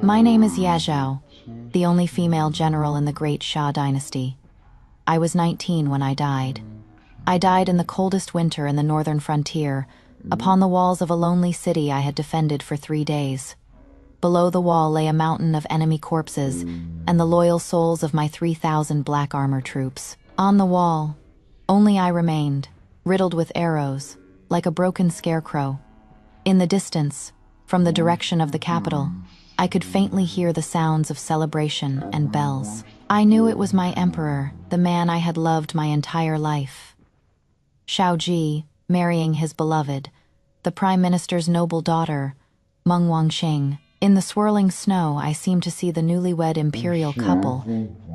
My name is Ye Zhao, the only female general in the great Xia dynasty. I was 19 when I died. I died in the coldest winter in the northern frontier, upon the walls of a lonely city I had defended for 3 days. Below the wall lay a mountain of enemy corpses and the loyal souls of my 3,000 black armor troops. On the wall, only I remained, riddled with arrows, like a broken scarecrow. In the distance, from the direction of the capital, I could faintly hear the sounds of celebration and bells. I knew it was my emperor, the man I had loved my entire life. Shao Ji, marrying his beloved, the prime minister's noble daughter, Meng Wanqing. In the swirling snow, I seemed to see the newlywed imperial couple,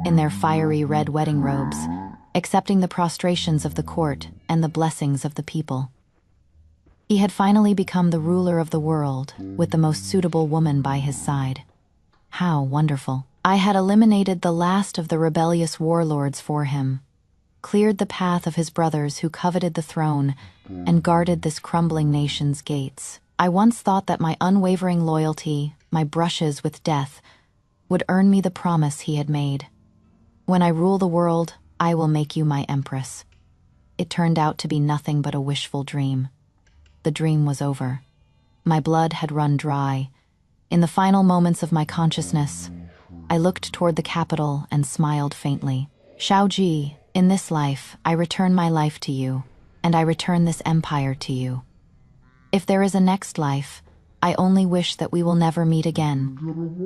in their fiery red wedding robes, accepting the prostrations of the court and the blessings of the people. He had finally become the ruler of the world, with the most suitable woman by his side. How wonderful. I had eliminated the last of the rebellious warlords for him, cleared the path of his brothers who coveted the throne, and guarded this crumbling nation's gates. I once thought that my unwavering loyalty, my brushes with death, would earn me the promise he had made. When I rule the world, I will make you my empress. It turned out to be nothing but a wishful dream. The dream was over. My blood had run dry. In the final moments of my consciousness, I looked toward the capital and smiled faintly. Shao Ji, in this life, I return my life to you, and I return this empire to you. If there is a next life, I only wish that we will never meet again.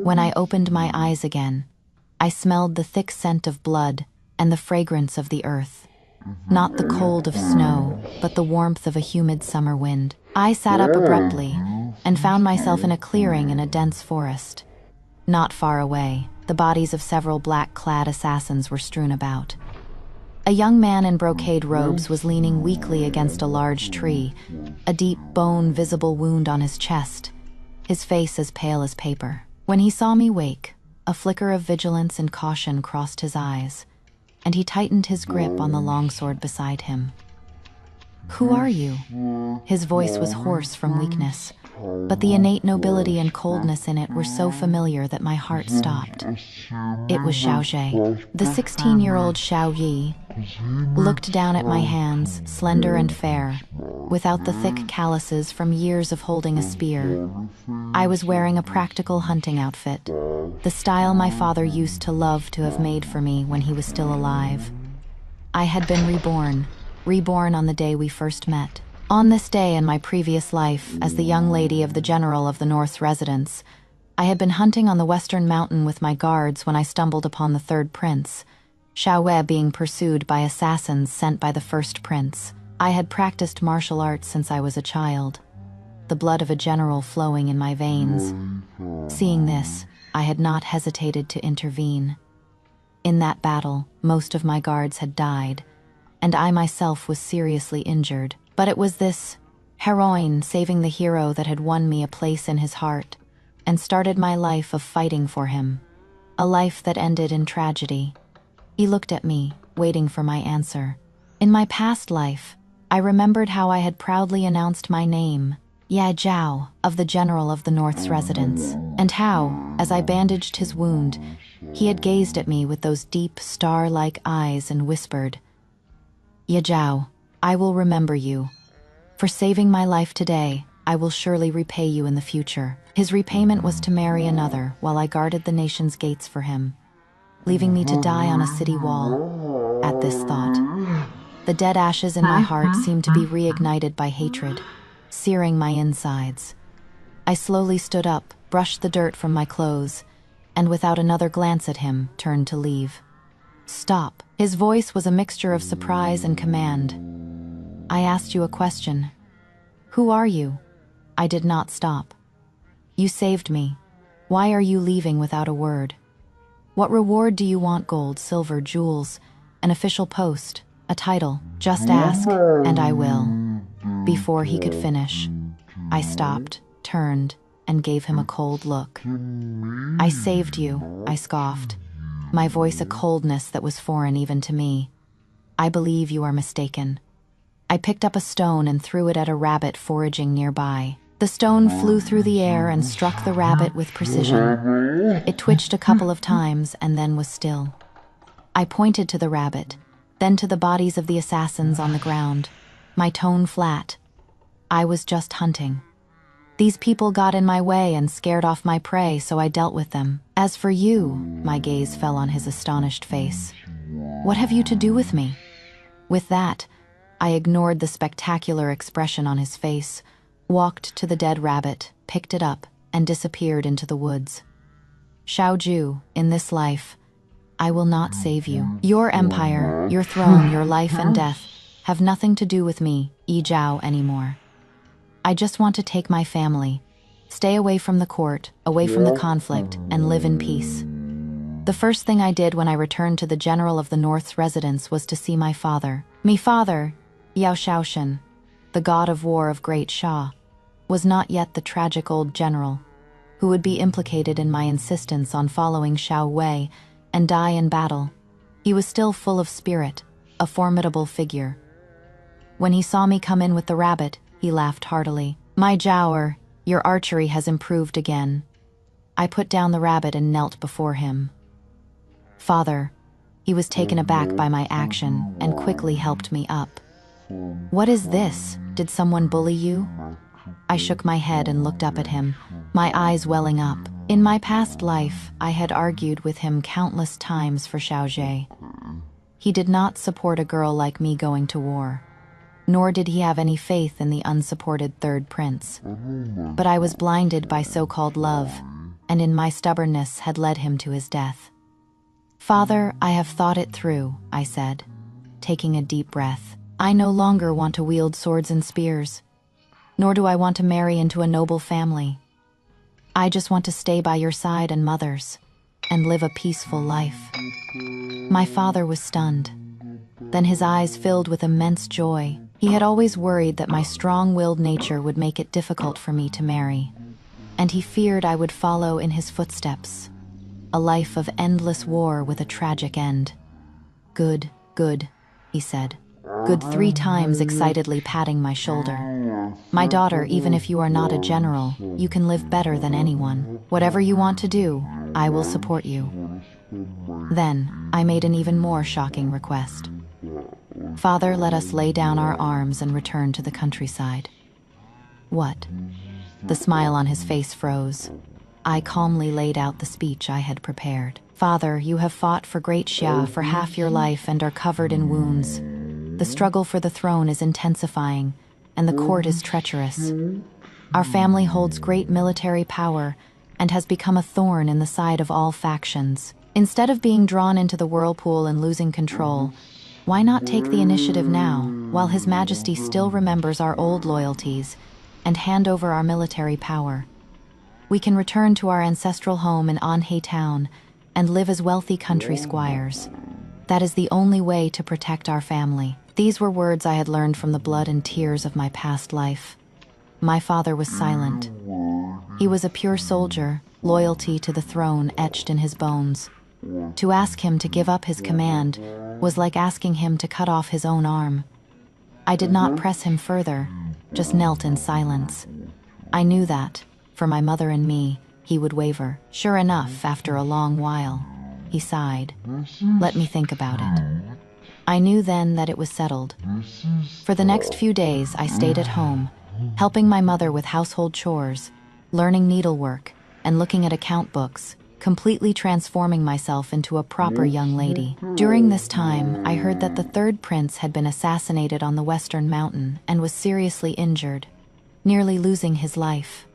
When I opened my eyes again, I smelled the thick scent of blood and the fragrance of the earth. Not the cold of snow, but the warmth of a humid summer wind. I sat up abruptly and found myself in a clearing in a dense forest. Not far away, the bodies of several black-clad assassins were strewn about. A young man in brocade robes was leaning weakly against a large tree, a deep bone-visible wound on his chest, his face as pale as paper. When he saw me wake, a flicker of vigilance and caution crossed his eyes, and he tightened his grip on the longsword beside him. "Who are you?" His voice was hoarse from weakness, but the innate nobility and coldness in it were so familiar that my heart stopped. It was Xiao Zhe. The 16-year-old Xiao Yi looked down at my hands, slender and fair, without the thick calluses from years of holding a spear. I was wearing a practical hunting outfit, the style my father used to love to have made for me when he was still alive. I had been reborn on the day we first met. On this day in my previous life, as the young lady of the general of the North's residence, I had been hunting on the western mountain with my guards when I stumbled upon the third prince, Xiao Wei being pursued by assassins sent by the first prince. I had practiced martial arts since I was a child, the blood of a general flowing in my veins. Seeing this, I had not hesitated to intervene. In that battle, most of my guards had died, and I myself was seriously injured. But it was this heroine saving the hero that had won me a place in his heart and started my life of fighting for him, a life that ended in tragedy. He looked at me, waiting for my answer. In my past life, I remembered how I had proudly announced my name, Ye Zhao, of the general of the North's residence, and how, as I bandaged his wound, he had gazed at me with those deep, star-like eyes and whispered, "Ye Zhao, I will remember you. For saving my life today, I will surely repay you in the future." His repayment was to marry another while I guarded the nation's gates for him, leaving me to die on a city wall. At this thought, the dead ashes in my heart seemed to be reignited by hatred, searing my insides. I slowly stood up, brushed the dirt from my clothes, and without another glance at him, turned to leave. "Stop." His voice was a mixture of surprise and command. "I asked you a question. Who are you?" I did not stop. "You saved me. Why are you leaving without a word? What reward do you want? Gold, silver, jewels, an official post, a title? Just ask, and I will." Before he could finish, I stopped, turned, and gave him a cold look. "I saved you," I scoffed, my voice a coldness that was foreign even to me. "I believe you are mistaken." I picked up a stone and threw it at a rabbit foraging nearby. The stone flew through the air and struck the rabbit with precision. It twitched a couple of times and then was still. I pointed to the rabbit, then to the bodies of the assassins on the ground, my tone flat. I was just hunting. These people got in my way and scared off my prey, so I dealt with them. As for you, my gaze fell on his astonished face. What have you to do with me? With that, I ignored the spectacular expression on his face, walked to the dead rabbit, picked it up, and disappeared into the woods. Xiaoju, in this life, I will not save you. Your empire, your throne, your life and death have nothing to do with me, Yi Zhao, anymore. I just want to take my family, stay away from the court, away from the conflict, and live in peace. The first thing I did when I returned to the General of the North's residence was to see my father. Me father, Yao Shaoshan, the god of war of Great Sha, was not yet the tragic old general who would be implicated in my insistence on following Xiao Wei and die in battle. He was still full of spirit, a formidable figure. When he saw me come in with the rabbit, he laughed heartily. My Zhaoer, your archery has improved again. I put down the rabbit and knelt before him. Father, he was taken aback by my action and quickly helped me up. What is this? Did someone bully you? I shook my head and looked up at him, my eyes welling up. In my past life, I had argued with him countless times for Xiaozhe. He did not support a girl like me going to war, nor did he have any faith in the unsupported third prince. But I was blinded by so-called love, and in my stubbornness had led him to his death. Father, I have thought it through, I said, taking a deep breath. I no longer want to wield swords and spears, nor do I want to marry into a noble family. I just want to stay by your side and mother's, and live a peaceful life. My father was stunned. Then his eyes filled with immense joy. He had always worried that my strong-willed nature would make it difficult for me to marry, and he feared I would follow in his footsteps, a life of endless war with a tragic end. Good, good, he said. Good 3 times, excitedly patting my shoulder. My daughter, even if you are not a general, you can live better than anyone. Whatever you want to do, I will support you. Then, I made an even more shocking request. Father, let us lay down our arms and return to the countryside. What? The smile on his face froze. I calmly laid out the speech I had prepared. Father, you have fought for Great Xia for half your life and are covered in wounds. The struggle for the throne is intensifying, and the court is treacherous. Our family holds great military power and has become a thorn in the side of all factions. Instead of being drawn into the whirlpool and losing control, why not take the initiative now, while His Majesty still remembers our old loyalties, and hand over our military power? We can return to our ancestral home in Anhe town and live as wealthy country squires. That is the only way to protect our family. These were words I had learned from the blood and tears of my past life. My father was silent. He was a pure soldier, loyalty to the throne etched in his bones. To ask him to give up his command was like asking him to cut off his own arm. I did not press him further, just knelt in silence. I knew that, for my mother and me, he would waver. Sure enough, after a long while, he sighed. Let me think about it. I knew then that it was settled. For the next few days, I stayed at home, helping my mother with household chores, learning needlework, and looking at account books, completely transforming myself into a proper young lady. During this time, I heard that the third prince had been assassinated on the Western Mountain and was seriously injured, nearly losing his life.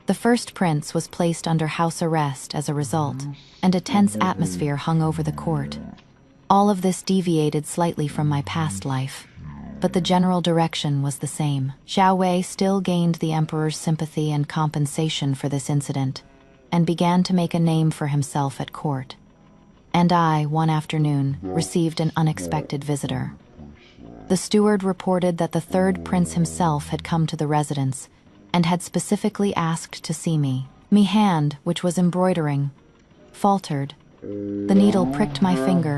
The first prince was placed under house arrest as a result, and a tense atmosphere hung over the court. All of this deviated slightly from my past life, but the general direction was the same. Xiao Wei still gained the emperor's sympathy and compensation for this incident, and began to make a name for himself at court. And I, one afternoon, received an unexpected visitor. The steward reported that the third prince himself had come to the residence, and had specifically asked to see me. Me hand, which was embroidering, faltered. The needle pricked my finger,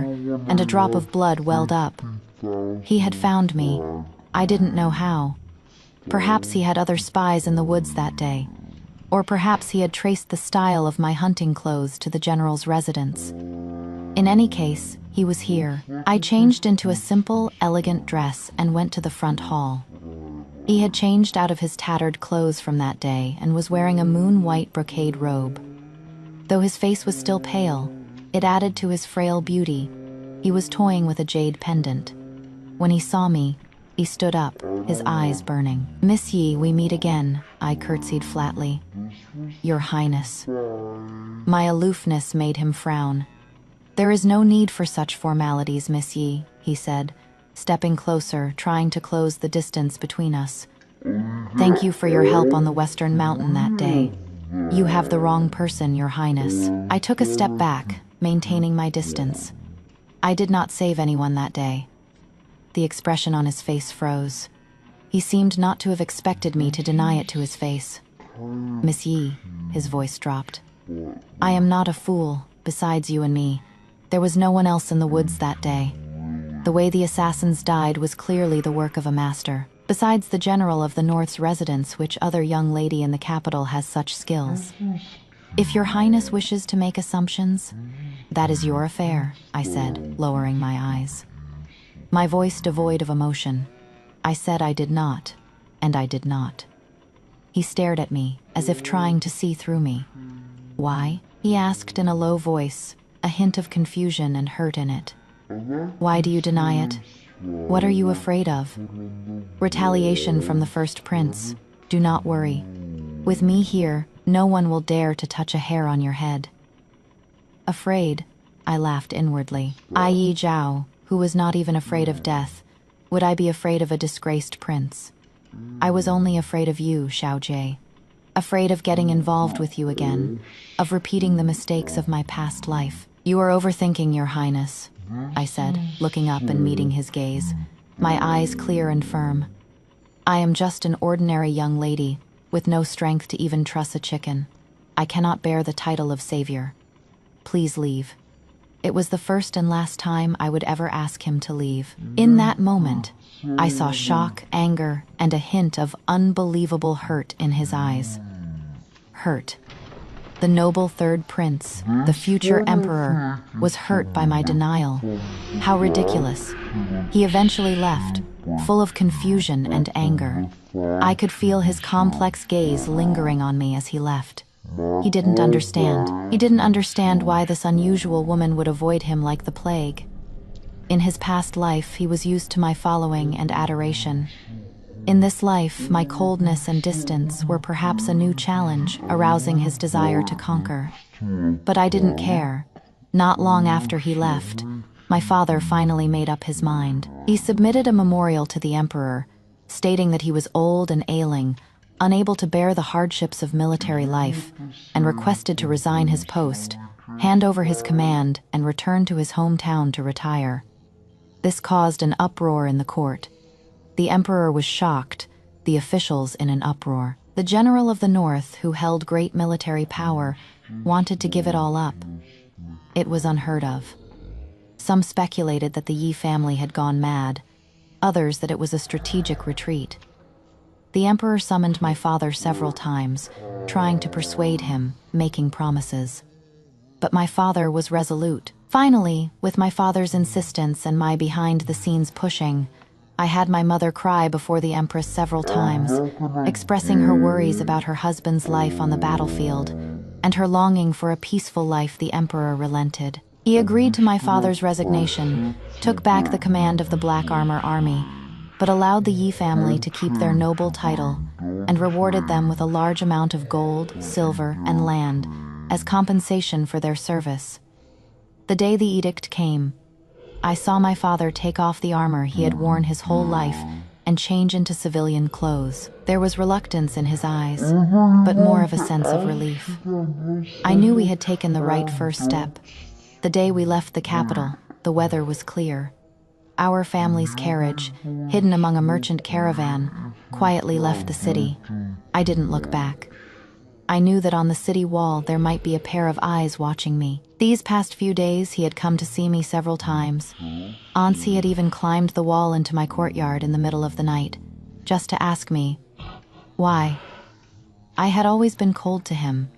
and a drop of blood welled up. He had found me. I didn't know how. Perhaps he had other spies in the woods that day. Or perhaps he had traced the style of my hunting clothes to the general's residence. In any case, he was here. I changed into a simple, elegant dress and went to the front hall. He had changed out of his tattered clothes from that day and was wearing a moon-white brocade robe. Though his face was still pale, it added to his frail beauty. He was toying with a jade pendant. When he saw me, he stood up, his eyes burning. "Miss Yi, we meet again," I curtsied flatly. "Your Highness." My aloofness made him frown. "There is no need for such formalities, Miss Yi," he said, stepping closer, trying to close the distance between us. "Thank you for your help on the Western Mountain that day. You have the wrong person, Your Highness." I took a step back, maintaining my distance. I did not save anyone that day. The expression on his face froze. He seemed not to have expected me to deny it to his face. "Miss Yi," his voice dropped. "I am not a fool, besides you and me. There was no one else in the woods that day. The way the assassins died was clearly the work of a master. Besides the general of the North's residence, which other young lady in the capital has such skills? If Your Highness wishes to make assumptions, that is your affair," I said, lowering my eyes. My voice devoid of emotion. I said I did not, and I did not. He stared at me, as if trying to see through me. "Why?" he asked in a low voice, a hint of confusion and hurt in it. "Why do you deny it? What are you afraid of?" "Retaliation from the first prince. Do not worry. With me here, no one will dare to touch a hair on your head." Afraid? I laughed inwardly. Yi Zhao, who was not even afraid of death, would I be afraid of a disgraced prince? I was only afraid of you, Xiao Jie. Afraid of getting involved with you again, of repeating the mistakes of my past life. "You are overthinking, Your Highness," I said, looking up and meeting his gaze, my eyes clear and firm. "I am just an ordinary young lady, with no strength to even truss a chicken. I cannot bear the title of savior. Please leave." It was the first and last time I would ever ask him to leave. In that moment, I saw shock, anger, and a hint of unbelievable hurt in his eyes. Hurt. The noble third prince, the future emperor, was hurt by my denial. How ridiculous. He eventually left, full of confusion and anger. I could feel his complex gaze lingering on me as he left. He didn't understand. He didn't understand why this unusual woman would avoid him like the plague. In his past life, he was used to my following and adoration. In this life, my coldness and distance were perhaps a new challenge, arousing his desire to conquer. But I didn't care. Not long after he left, my father finally made up his mind. He submitted a memorial to the emperor, stating that he was old and ailing, unable to bear the hardships of military life, and requested to resign his post, hand over his command, and return to his hometown to retire. This caused an uproar in the court. The emperor was shocked, the officials in an uproar. The general of the North, who held great military power, wanted to give it all up. It was unheard of. Some speculated that the Yi family had gone mad, others that it was a strategic retreat. The emperor summoned my father several times, trying to persuade him, making promises. But my father was resolute. Finally, with my father's insistence and my behind-the-scenes pushing, I had my mother cry before the empress several times, expressing her worries about her husband's life on the battlefield, and her longing for a peaceful life. The emperor relented. He agreed to my father's resignation, took back the command of the Black Armor Army, but allowed the Yi family to keep their noble title, and rewarded them with a large amount of gold, silver, and land as compensation for their service. The day the edict came, I saw my father take off the armor he had worn his whole life and change into civilian clothes. There was reluctance in his eyes, but more of a sense of relief. I knew we had taken the right first step. The day we left the capital, the weather was clear. Our family's carriage, hidden among a merchant caravan, quietly left the city. I didn't look back. I knew that on the city wall there might be a pair of eyes watching me. These past few days he had come to see me several times. Once he had even climbed the wall into my courtyard in the middle of the night, just to ask me, Why? I had always been cold to him.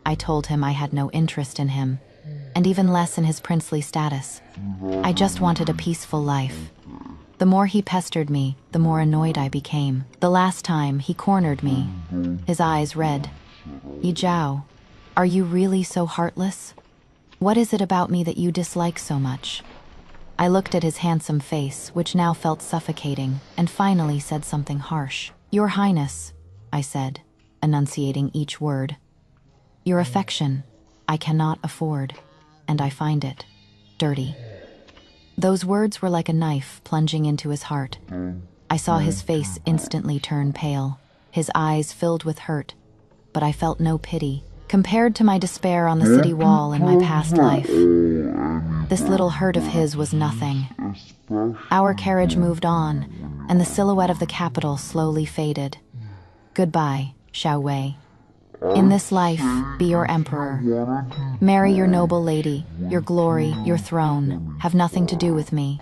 I told him I had no interest in him, and even less in his princely status. I just wanted a peaceful life. The more he pestered me, the more annoyed I became. The last time, he cornered me, his eyes red. Yi Zhao, are you really so heartless? What is it about me that you dislike so much? I looked at his handsome face, which now felt suffocating, and finally said something harsh. Your Highness, I said, enunciating each word. Your affection, I cannot afford, and I find it dirty. Those words were like a knife plunging into his heart. I saw his face instantly turn pale, his eyes filled with hurt, but I felt no pity. Compared to my despair on the city wall in my past life, this little hurt of his was nothing. Our carriage moved on, and the silhouette of the capital slowly faded. Goodbye, Xiao Wei. In this life, be your emperor. Marry your noble lady. Your glory, your throne, have nothing to do with me.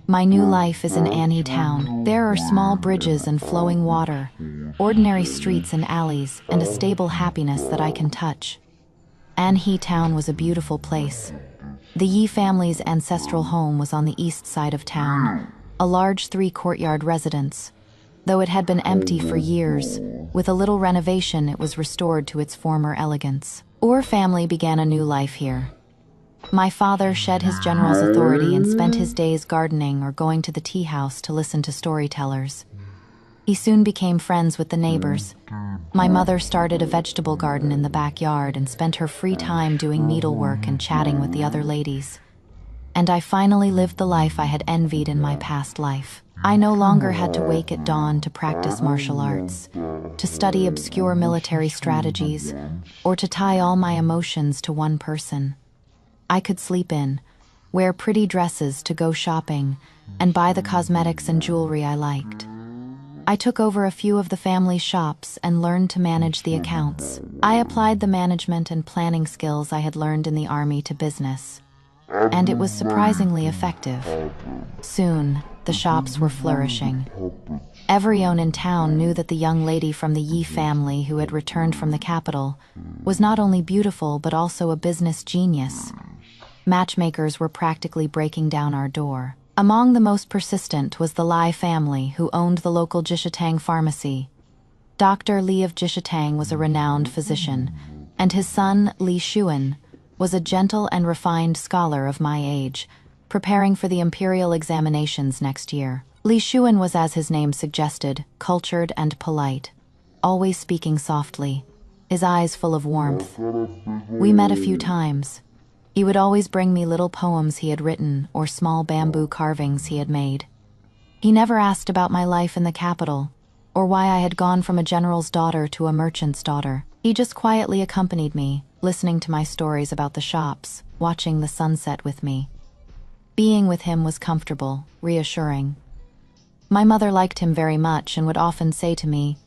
My new life is in Anhe Town. There are small bridges and flowing water, ordinary streets and alleys, and a stable happiness that I can touch. Anhe Town was a beautiful place. The Yi family's ancestral home was on the east side of town, a large 3-courtyard residence. Though it had been empty for years, with a little renovation it was restored to its former elegance. Our family began a new life here. My father shed his general's authority and spent his days gardening or going to the tea house to listen to storytellers. He soon became friends with the neighbors. My mother started a vegetable garden in the backyard and spent her free time doing needlework and chatting with the other ladies. And I finally lived the life I had envied in my past life. I no longer had to wake at dawn to practice martial arts, to study obscure military strategies, or to tie all my emotions to one person. I could sleep in, wear pretty dresses to go shopping, and buy the cosmetics and jewelry I liked. I took over a few of the family's shops and learned to manage the accounts. I applied the management and planning skills I had learned in the army to business, and it was surprisingly effective. Soon, the shops were flourishing. Everyone in town knew that the young lady from the Yi family who had returned from the capital was not only beautiful but also a business genius. Matchmakers were practically breaking down our door. Among the most persistent was the Lai family, who owned the local Jishatang pharmacy. Dr. Li of Jishatang was a renowned physician, and his son, Li Xuan, was a gentle and refined scholar of my age, preparing for the imperial examinations next year. Li Xuan was, as his name suggested, cultured and polite, always speaking softly, his eyes full of warmth. We met a few times. He would always bring me little poems he had written or small bamboo carvings he had made. He never asked about my life in the capital, or why I had gone from a general's daughter to a merchant's daughter. He just quietly accompanied me, listening to my stories about the shops, watching the sunset with me. Being with him was comfortable, reassuring. My mother liked him very much and would often say to me,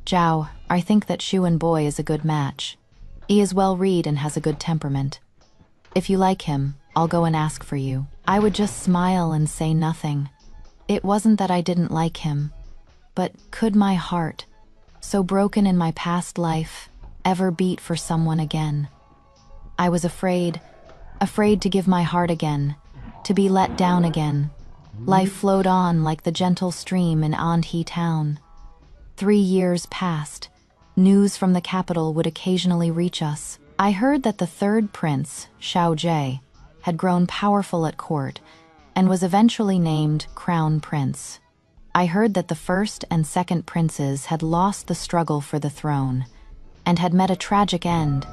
"Zhao, I think that Xuan boy is a good match. He is well read and has a good temperament. If you like him, I'll go and ask for you." I would just smile and say nothing. It wasn't that I didn't like him, but could my heart, so broken in my past life, ever beat for someone again? I was afraid to give my heart again, to be let down again. Life flowed on like the gentle stream in Anhe Town. 3 years passed. News from the capital would occasionally reach us. I heard that the third prince, Xiao Jie, had grown powerful at court and was eventually named Crown Prince. I heard that the first and second princes had lost the struggle for the throne and had met a tragic end.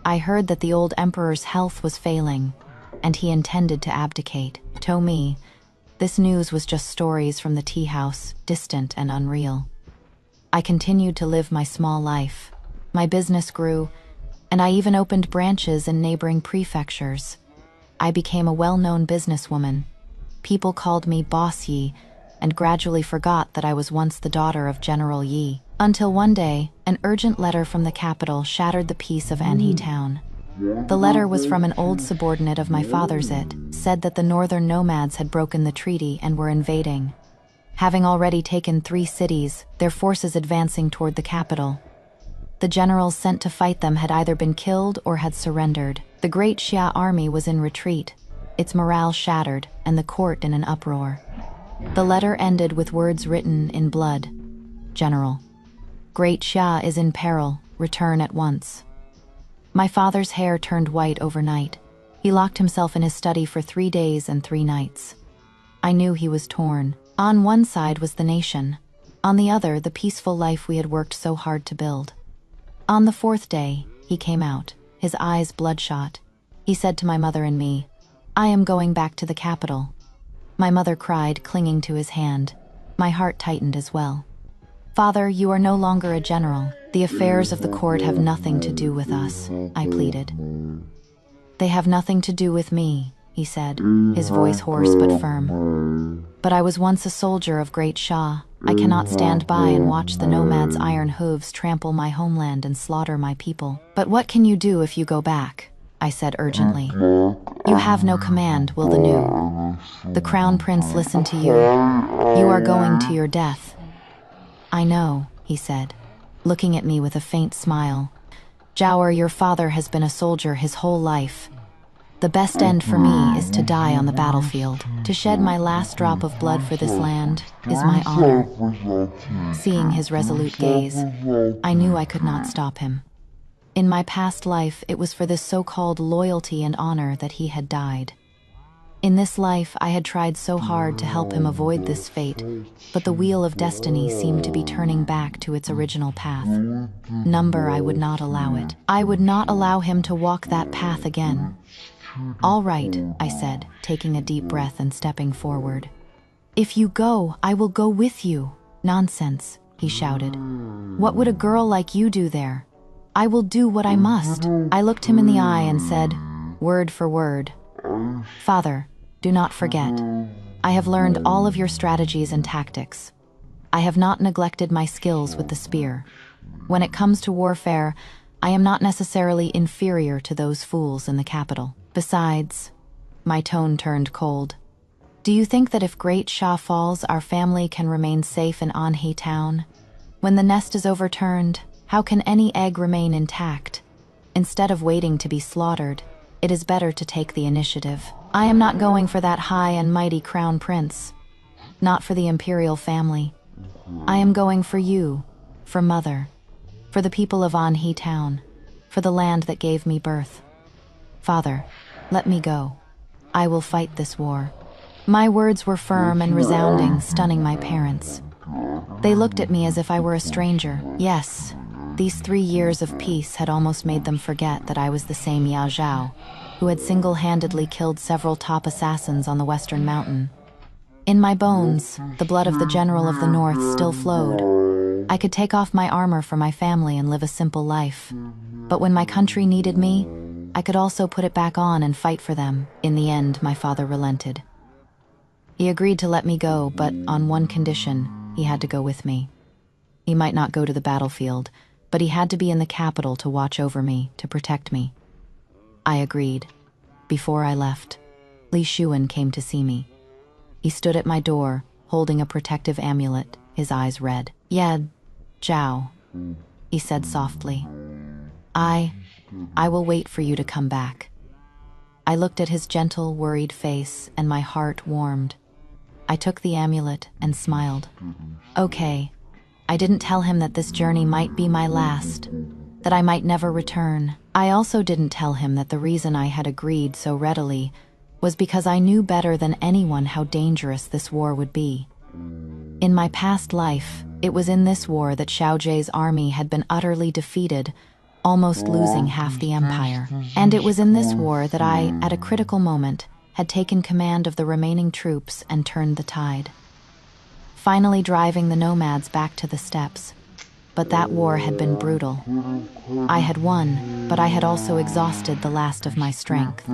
I heard that the old emperor's health was failing and he intended to abdicate. To me, this news was just stories from the tea house, distant and unreal. I continued to live my small life. My business grew, and I even opened branches in neighboring prefectures. I became a well-known businesswoman. People called me Boss Yi, and gradually forgot that I was once the daughter of General Yi. Until one day, an urgent letter from the capital shattered the peace of Anhe Town. The letter was from an old subordinate of my father's. It said that the northern nomads had broken the treaty and were invading. having already taken 3 cities, their forces advancing toward the capital. The generals sent to fight them had either been killed or had surrendered. The great Xia army was in retreat, its morale shattered, and the court in an uproar. The letter ended with words written in blood. General, Great Xia is in peril. Return at once. My father's hair turned white overnight. He locked himself in his study for 3 days and 3 nights. I knew he was torn. On one side was the nation. On the other, the peaceful life we had worked so hard to build. On the 4th day, he came out, his eyes bloodshot. He said to my mother and me, "I am going back to the capital." My mother cried, clinging to his hand. My heart tightened as well. "Father, you are no longer a general. The affairs of the court have nothing to do with us," I pleaded. "They have nothing to do with me," he said, his voice hoarse but firm. "But I was once a soldier of Great Xia. I cannot stand by and watch the nomads' iron hooves trample my homeland and slaughter my people." "But what can you do if you go back?" I said urgently. "You have no command, will the new. The crown prince listen to you. You are going to your death." "I know," he said, looking at me with a faint smile. "Zhao, your father has been a soldier his whole life. The best end for me is to die on the battlefield. To shed my last drop of blood for this land is my honor." Seeing his resolute gaze, I knew I could not stop him. In my past life, it was for this so-called loyalty and honor that he had died. In this life, I had tried so hard to help him avoid this fate, but the wheel of destiny seemed to be turning back to its original path. I would not allow it. I would not allow him to walk that path again. "All right," I said, taking a deep breath and stepping forward. "If you go, I will go with you." "Nonsense," he shouted. "What would a girl like you do there? I will do what I must." I looked him in the eye and said, word for word, "Father, do not forget. I have learned all of your strategies and tactics. I have not neglected my skills with the spear. When it comes to warfare, I am not necessarily inferior to those fools in the capital. Besides," my tone turned cold, "do you think that if Great Xia falls, our family can remain safe in Anhe town? When the nest is overturned, how can any egg remain intact? Instead of waiting to be slaughtered, it is better to take the initiative. I am not going for that high and mighty crown prince. Not for the imperial family. I am going for you, for Mother, for the people of Anhe town, for the land that gave me birth. Father, let me go. I will fight this war." My words were firm and resounding, stunning my parents. They looked at me as if I were a stranger. Yes, these 3 years of peace had almost made them forget that I was the same Yao Zhao, who had single-handedly killed several top assassins on the Western Mountain. In my bones, the blood of the General of the North still flowed. I could take off my armor for my family and live a simple life. But when my country needed me, I could also put it back on and fight for them. In the end, my father relented. He agreed to let me go, but on one condition: he had to go with me. He might not go to the battlefield, but he had to be in the capital to watch over me, to protect me. I agreed. Before I left, Li Xuan came to see me. He stood at my door, holding a protective amulet, his eyes red. "Yeah, Zhao," he said softly. I will wait for you to come back." I looked at his gentle, worried face, and my heart warmed. I took the amulet and smiled. Okay, I didn't tell him that this journey might be my last, that I might never return. I also didn't tell him that the reason I had agreed so readily was because I knew better than anyone how dangerous this war would be. In my past life, it was in this war that Xiao Jie's army had been utterly defeated, almost losing half the empire. And it was in this war that I, at a critical moment, had taken command of the remaining troops and turned the tide, finally driving the nomads back to the steppes. But that war had been brutal. I had won, but I had also exhausted the last of my strength.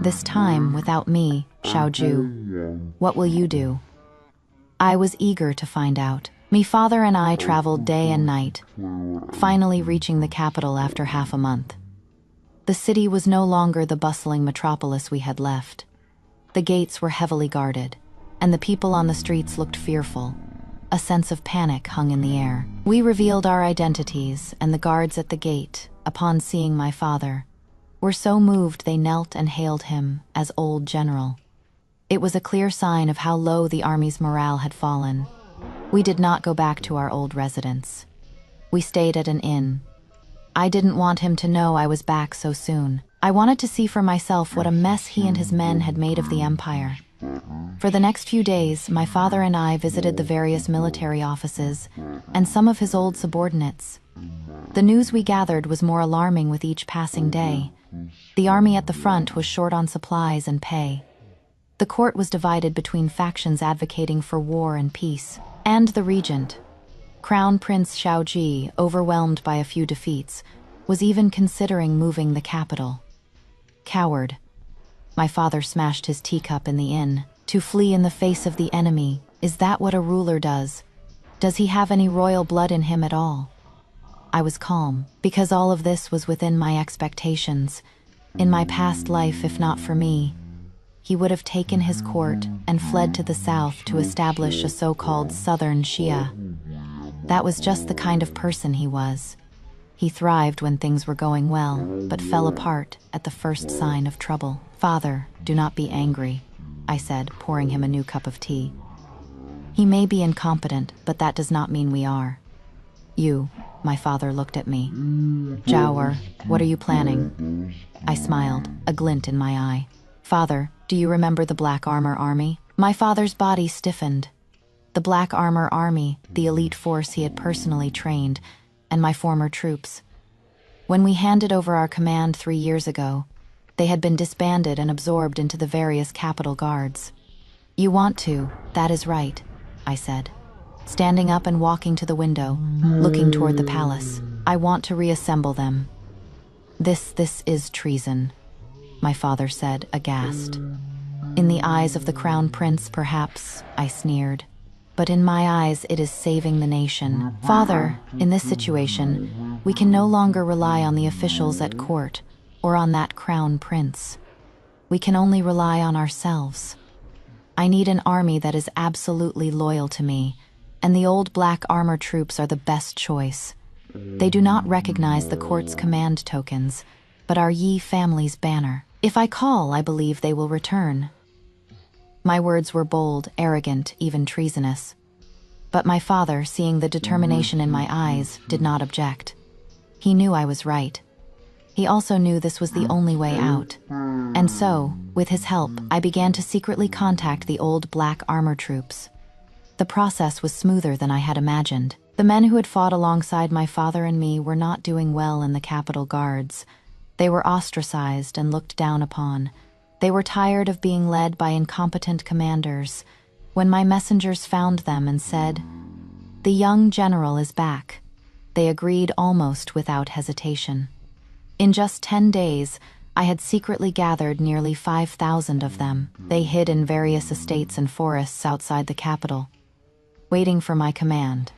This time, without me, Xiaoju, what will you do? I was eager to find out. My father and I traveled day and night, finally reaching the capital after half a month. The city was no longer the bustling metropolis we had left. The gates were heavily guarded. and the people on the streets looked fearful. A sense of panic hung in the air. We revealed our identities, and the guards at the gate, upon seeing my father, were so moved they knelt and hailed him as Old General. It was a clear sign of how low the army's morale had fallen. We did not go back to our old residence. We stayed at an inn. I didn't want him to know I was back so soon. I wanted to see for myself what a mess he and his men had made of the empire. For the next few days, my father and I visited the various military offices and some of his old subordinates. The news we gathered was more alarming with each passing day. The army at the front was short on supplies and pay. The court was divided between factions advocating for war and peace, and the regent, Crown Prince Shaoji, overwhelmed by a few defeats, was even considering moving the capital. Coward. My father smashed his teacup in the inn. To flee in the face of the enemy, is that what a ruler does? Does he have any royal blood in him at all? I was calm, because all of this was within my expectations. In my past life, if not for me, he would have taken his court and fled to the south to establish a so-called Southern Shia. That was just the kind of person he was. He thrived when things were going well, but fell apart at the first sign of trouble. "Father, do not be angry," I said, pouring him a new cup of tea. "He may be incompetent, but that does not mean we are." "You," my father looked at me. "Jawar, what are you planning?" I smiled, a glint in my eye. "Father, do you remember the Black Armor Army?" My father's body stiffened. The Black Armor Army, the elite force he had personally trained, and my former troops. When we handed over our command 3 years ago, they had been disbanded and absorbed into the various capital guards. "You want to, that is right," I said, standing up and walking to the window, looking toward the palace. "I want to reassemble them." This is treason," my father said, aghast. "In the eyes of the Crown Prince, perhaps," I sneered. "But in my eyes, it is saving the nation. Father, in this situation, we can no longer rely on the officials at court or on that Crown Prince. We can only rely on ourselves. I need an army that is absolutely loyal to me, and the old Black Armor troops are the best choice. They do not recognize the court's command tokens, but our Yi family's banner. If I call, I believe they will return." My words were bold, arrogant, even treasonous. But my father, seeing the determination in my eyes, did not object. He knew I was right. He also knew this was the only way out. And so, with his help, I began to secretly contact the old Black Armor troops. The process was smoother than I had imagined. The men who had fought alongside my father and me were not doing well in the Capitol Guards. They were ostracized and looked down upon. They were tired of being led by incompetent commanders. When my messengers found them and said, "The young general is back," they agreed almost without hesitation. In just 10 days, I had secretly gathered nearly 5,000 of them. They hid in various estates and forests outside the capital, waiting for my command.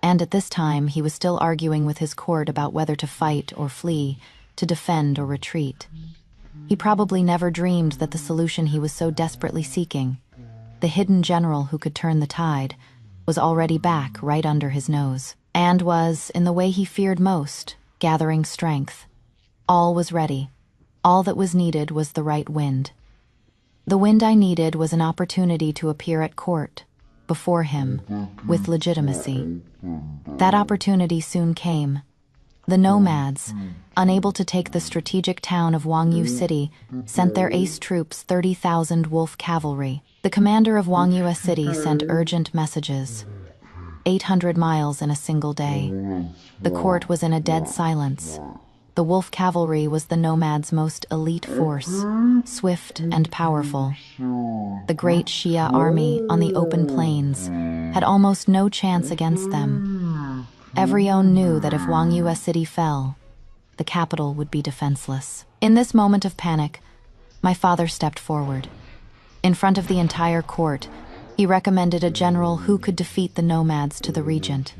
And at this time, he was still arguing with his court about whether to fight or flee, to defend or retreat. He probably never dreamed that the solution he was so desperately seeking, the hidden general who could turn the tide, was already back right under his nose, and was, in the way he feared most, gathering strength. All was ready. All that was needed was the right wind. The wind I needed was an opportunity to appear at court, before him, with legitimacy. That opportunity soon came. The nomads, unable to take the strategic town of Wangyu City, sent their ace troops 30,000 wolf cavalry. The commander of Wangyu City sent urgent messages. 800 miles in a single day. The court was in a dead silence. The wolf cavalry was the nomads' most elite force, swift and powerful. The great Shia army on the open plains had almost no chance against them. Everyone knew that if Wangyu City fell, the capital would be defenseless. In this moment of panic, my father stepped forward. In front of the entire court, he recommended a general who could defeat the nomads to the regent.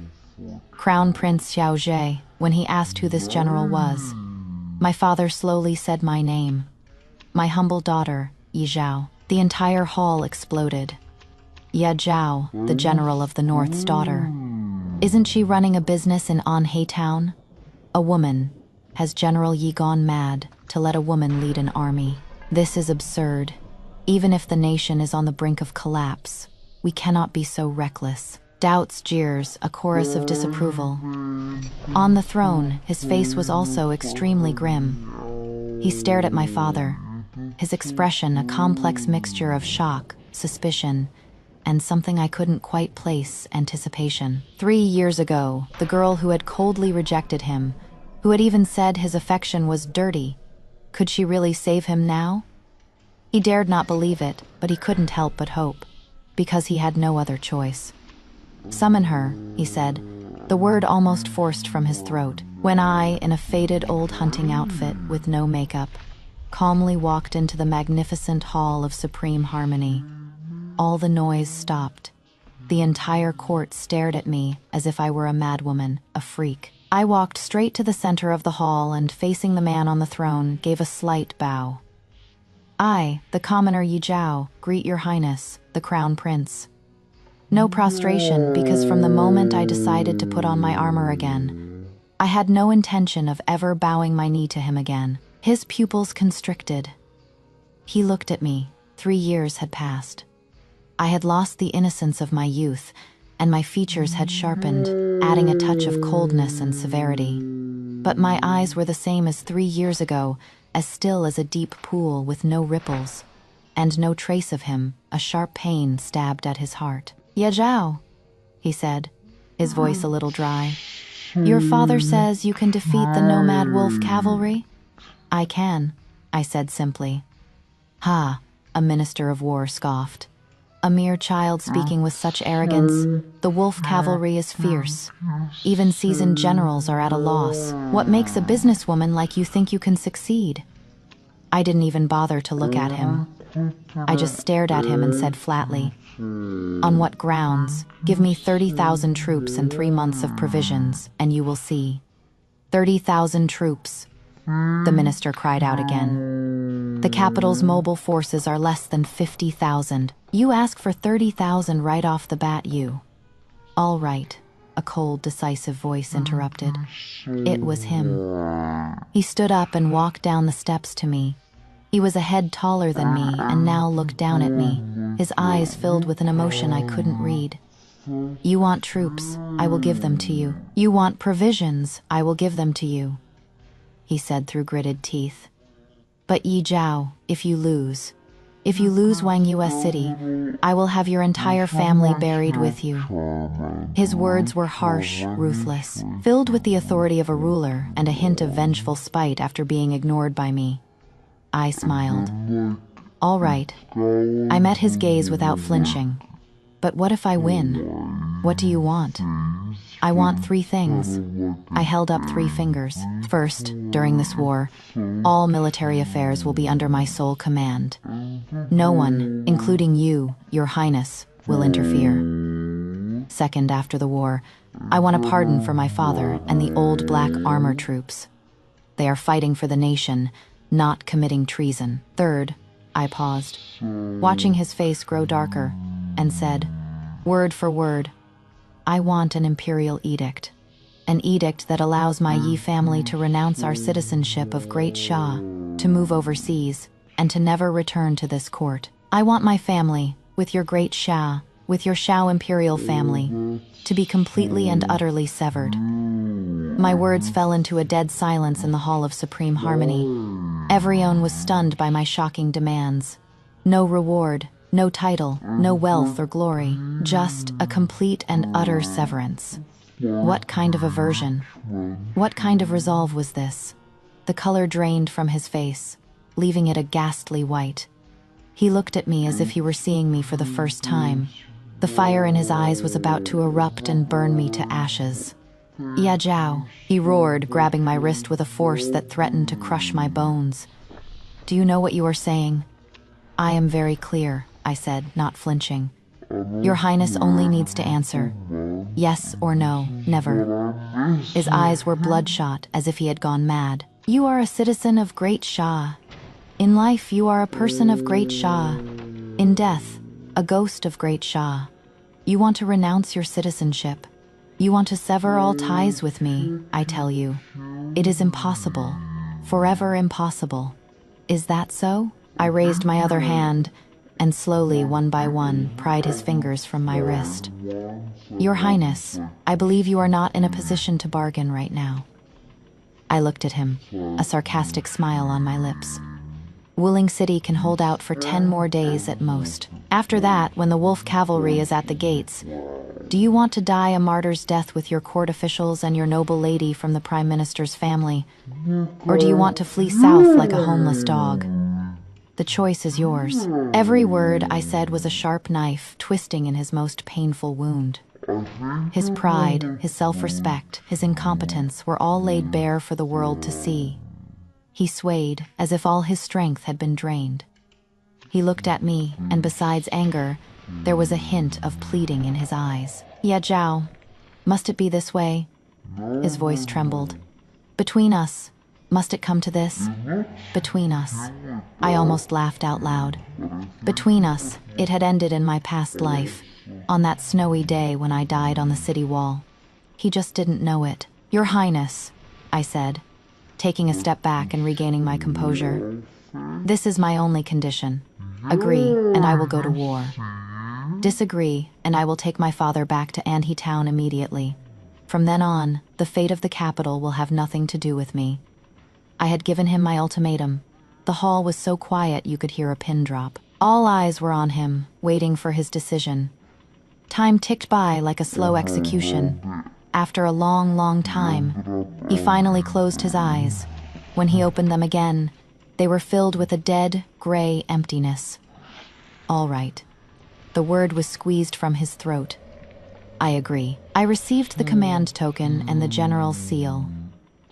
Crown Prince Xiaozhe, when he asked who this general was, my father slowly said my name. My humble daughter, Yi Zhao. The entire hall exploded. Ye Zhao, the general of the North's daughter. Isn't she running a business in Anhe town? A woman. Has General Yi gone mad to let a woman lead an army? This is absurd. Even if the nation is on the brink of collapse, we cannot be so reckless. Doubts, jeers, a chorus of disapproval. On the throne, his face was also extremely grim. He stared at my father, his expression a complex mixture of shock, suspicion, and something I couldn't quite place, anticipation. 3 years ago, the girl who had coldly rejected him, who had even said his affection was dirty, could she really save him now? He dared not believe it, but he couldn't help but hope, because he had no other choice. Summon her, he said, the word almost forced from his throat, when I, in a faded old hunting outfit with no makeup, calmly walked into the magnificent hall of supreme harmony. All the noise stopped. The entire court stared at me as if I were a madwoman, a freak. I walked straight to the center of the hall and, facing the man on the throne, gave a slight bow. I, the commoner Yi Zhao, greet your highness, the crown prince. No prostration, because from the moment I decided to put on my armor again, I had no intention of ever bowing my knee to him again. His pupils constricted. He looked at me. 3 years had passed. I had lost the innocence of my youth, and my features had sharpened, adding a touch of coldness and severity. But my eyes were the same as 3 years ago, as still as a deep pool with no ripples, and no trace of him. A sharp pain stabbed at his heart. Ye Zhao, he said, his voice a little dry. Your father says you can defeat the nomad wolf cavalry? I can, I said simply. Ha, a minister of war scoffed. A mere child speaking with such arrogance. The wolf cavalry is fierce. Even seasoned generals are at a loss. What makes a businesswoman like you think you can succeed? I didn't even bother to look at him. I just stared at him and said flatly, on what grounds? Give me 30,000 troops and 3 months of provisions, and you will see. 30,000 troops, the minister cried out again. The capital's mobile forces are less than 50,000. You ask for 30,000 right off the bat, you. All right, a cold, decisive voice interrupted. It was him. He stood up and walked down the steps to me. He was a head taller than me and now looked down at me, his eyes filled with an emotion I couldn't read. You want troops, I will give them to you. You want provisions, I will give them to you, he said through gritted teeth. But Yi Zhao, if you lose Wang US City, I will have your entire family buried with you. His words were harsh, ruthless, filled with the authority of a ruler and a hint of vengeful spite after being ignored by me. I smiled. All right. I met his gaze without flinching. But what if I win? What do you want? I want 3 things. I held up 3 fingers. First, during this war, all military affairs will be under my sole command. No one, including you, your highness, will interfere. Second, after the war, I want a pardon for my father and the old black armor troops. They are fighting for the nation, not committing treason. Third, I paused, watching his face grow darker, and said, word for word, I want an imperial edict. An edict that allows my Yi family to renounce our citizenship of Great Shah, to move overseas, and to never return to this court. I want my family, with your Great Shah, with your Shao imperial family, to be completely and utterly severed. My words fell into a dead silence in the Hall of Supreme Harmony. Everyone was stunned by my shocking demands. No reward, no title, no wealth or glory, just a complete and utter severance. What kind of aversion? What kind of resolve was this? The color drained from his face, leaving it a ghastly white. He looked at me as if he were seeing me for the first time. The fire in his eyes was about to erupt and burn me to ashes. Ye Zhao, he roared, grabbing my wrist with a force that threatened to crush my bones. Do you know what you are saying? I am very clear, I said, not flinching. Your Highness only needs to answer. Yes or no, never. His eyes were bloodshot, as if he had gone mad. You are a citizen of Great Shah. In life, you are a person of Great Shah. In death, a ghost of great Shah. You want to renounce your citizenship. You want to sever all ties with me, I tell you. It is impossible. Forever impossible. Is that so? I raised my other hand, and slowly, one by one, pried his fingers from my wrist. Your Highness, I believe you are not in a position to bargain right now. I looked at him, a sarcastic smile on my lips. Wuling City can hold out for 10 more days at most. After that, when the wolf cavalry is at the gates, do you want to die a martyr's death with your court officials and your noble lady from the Prime Minister's family? Or do you want to flee south like a homeless dog? The choice is yours. Every word I said was a sharp knife twisting in his most painful wound. His pride, his self-respect, his incompetence were all laid bare for the world to see. He swayed as if all his strength had been drained. He looked at me, and besides anger, there was a hint of pleading in his eyes. "Yeah, Zhao, must it be this way?" His voice trembled. "Between us, must it come to this? Between us." I almost laughed out loud. Between us, it had ended in my past life, on that snowy day when I died on the city wall. He just didn't know it. "Your Highness," I said, taking a step back and regaining my composure. "This is my only condition. Agree, and I will go to war. Disagree, and I will take my father back to Anhe Town immediately. From then on, the fate of the capital will have nothing to do with me." I had given him my ultimatum. The hall was so quiet you could hear a pin drop. All eyes were on him, waiting for his decision. Time ticked by like a slow execution. After a long, long time, he finally closed his eyes. When he opened them again, they were filled with a dead, gray emptiness. All right. The word was squeezed from his throat. I agree. I received the command token and the general's seal.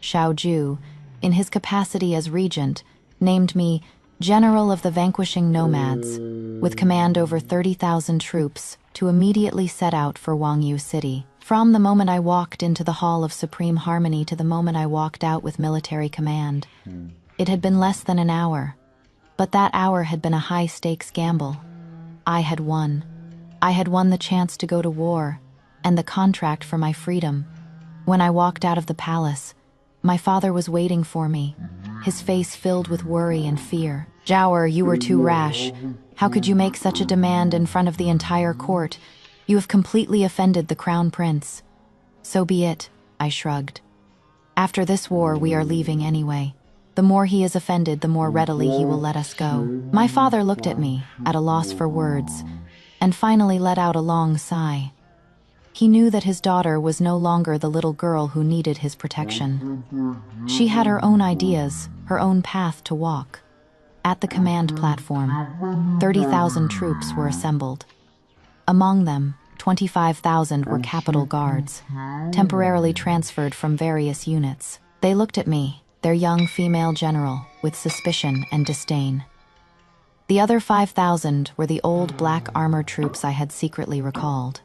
Xiao Ju, in his capacity as regent, named me General of the Vanquishing Nomads, with command over 30,000 troops, to immediately set out for Wangyu City. From the moment I walked into the Hall of Supreme Harmony to the moment I walked out with military command, it had been less than an hour. But that hour had been a high-stakes gamble. I had won. I had won the chance to go to war, and the contract for my freedom. When I walked out of the palace, my father was waiting for me, his face filled with worry and fear. "Zhao, you were too rash. How could you make such a demand in front of the entire court? You have completely offended the crown prince." "So be it," I shrugged. "After this war, we are leaving anyway. The more he is offended, the more readily he will let us go." My father looked at me, at a loss for words, and finally let out a long sigh. He knew that his daughter was no longer the little girl who needed his protection. She had her own ideas, her own path to walk. At the command platform, 30,000 troops were assembled. Among them, 25,000 were capital guards, temporarily transferred from various units. They looked at me, their young female general, with suspicion and disdain. The other 5,000 were the old black armor troops I had secretly recalled.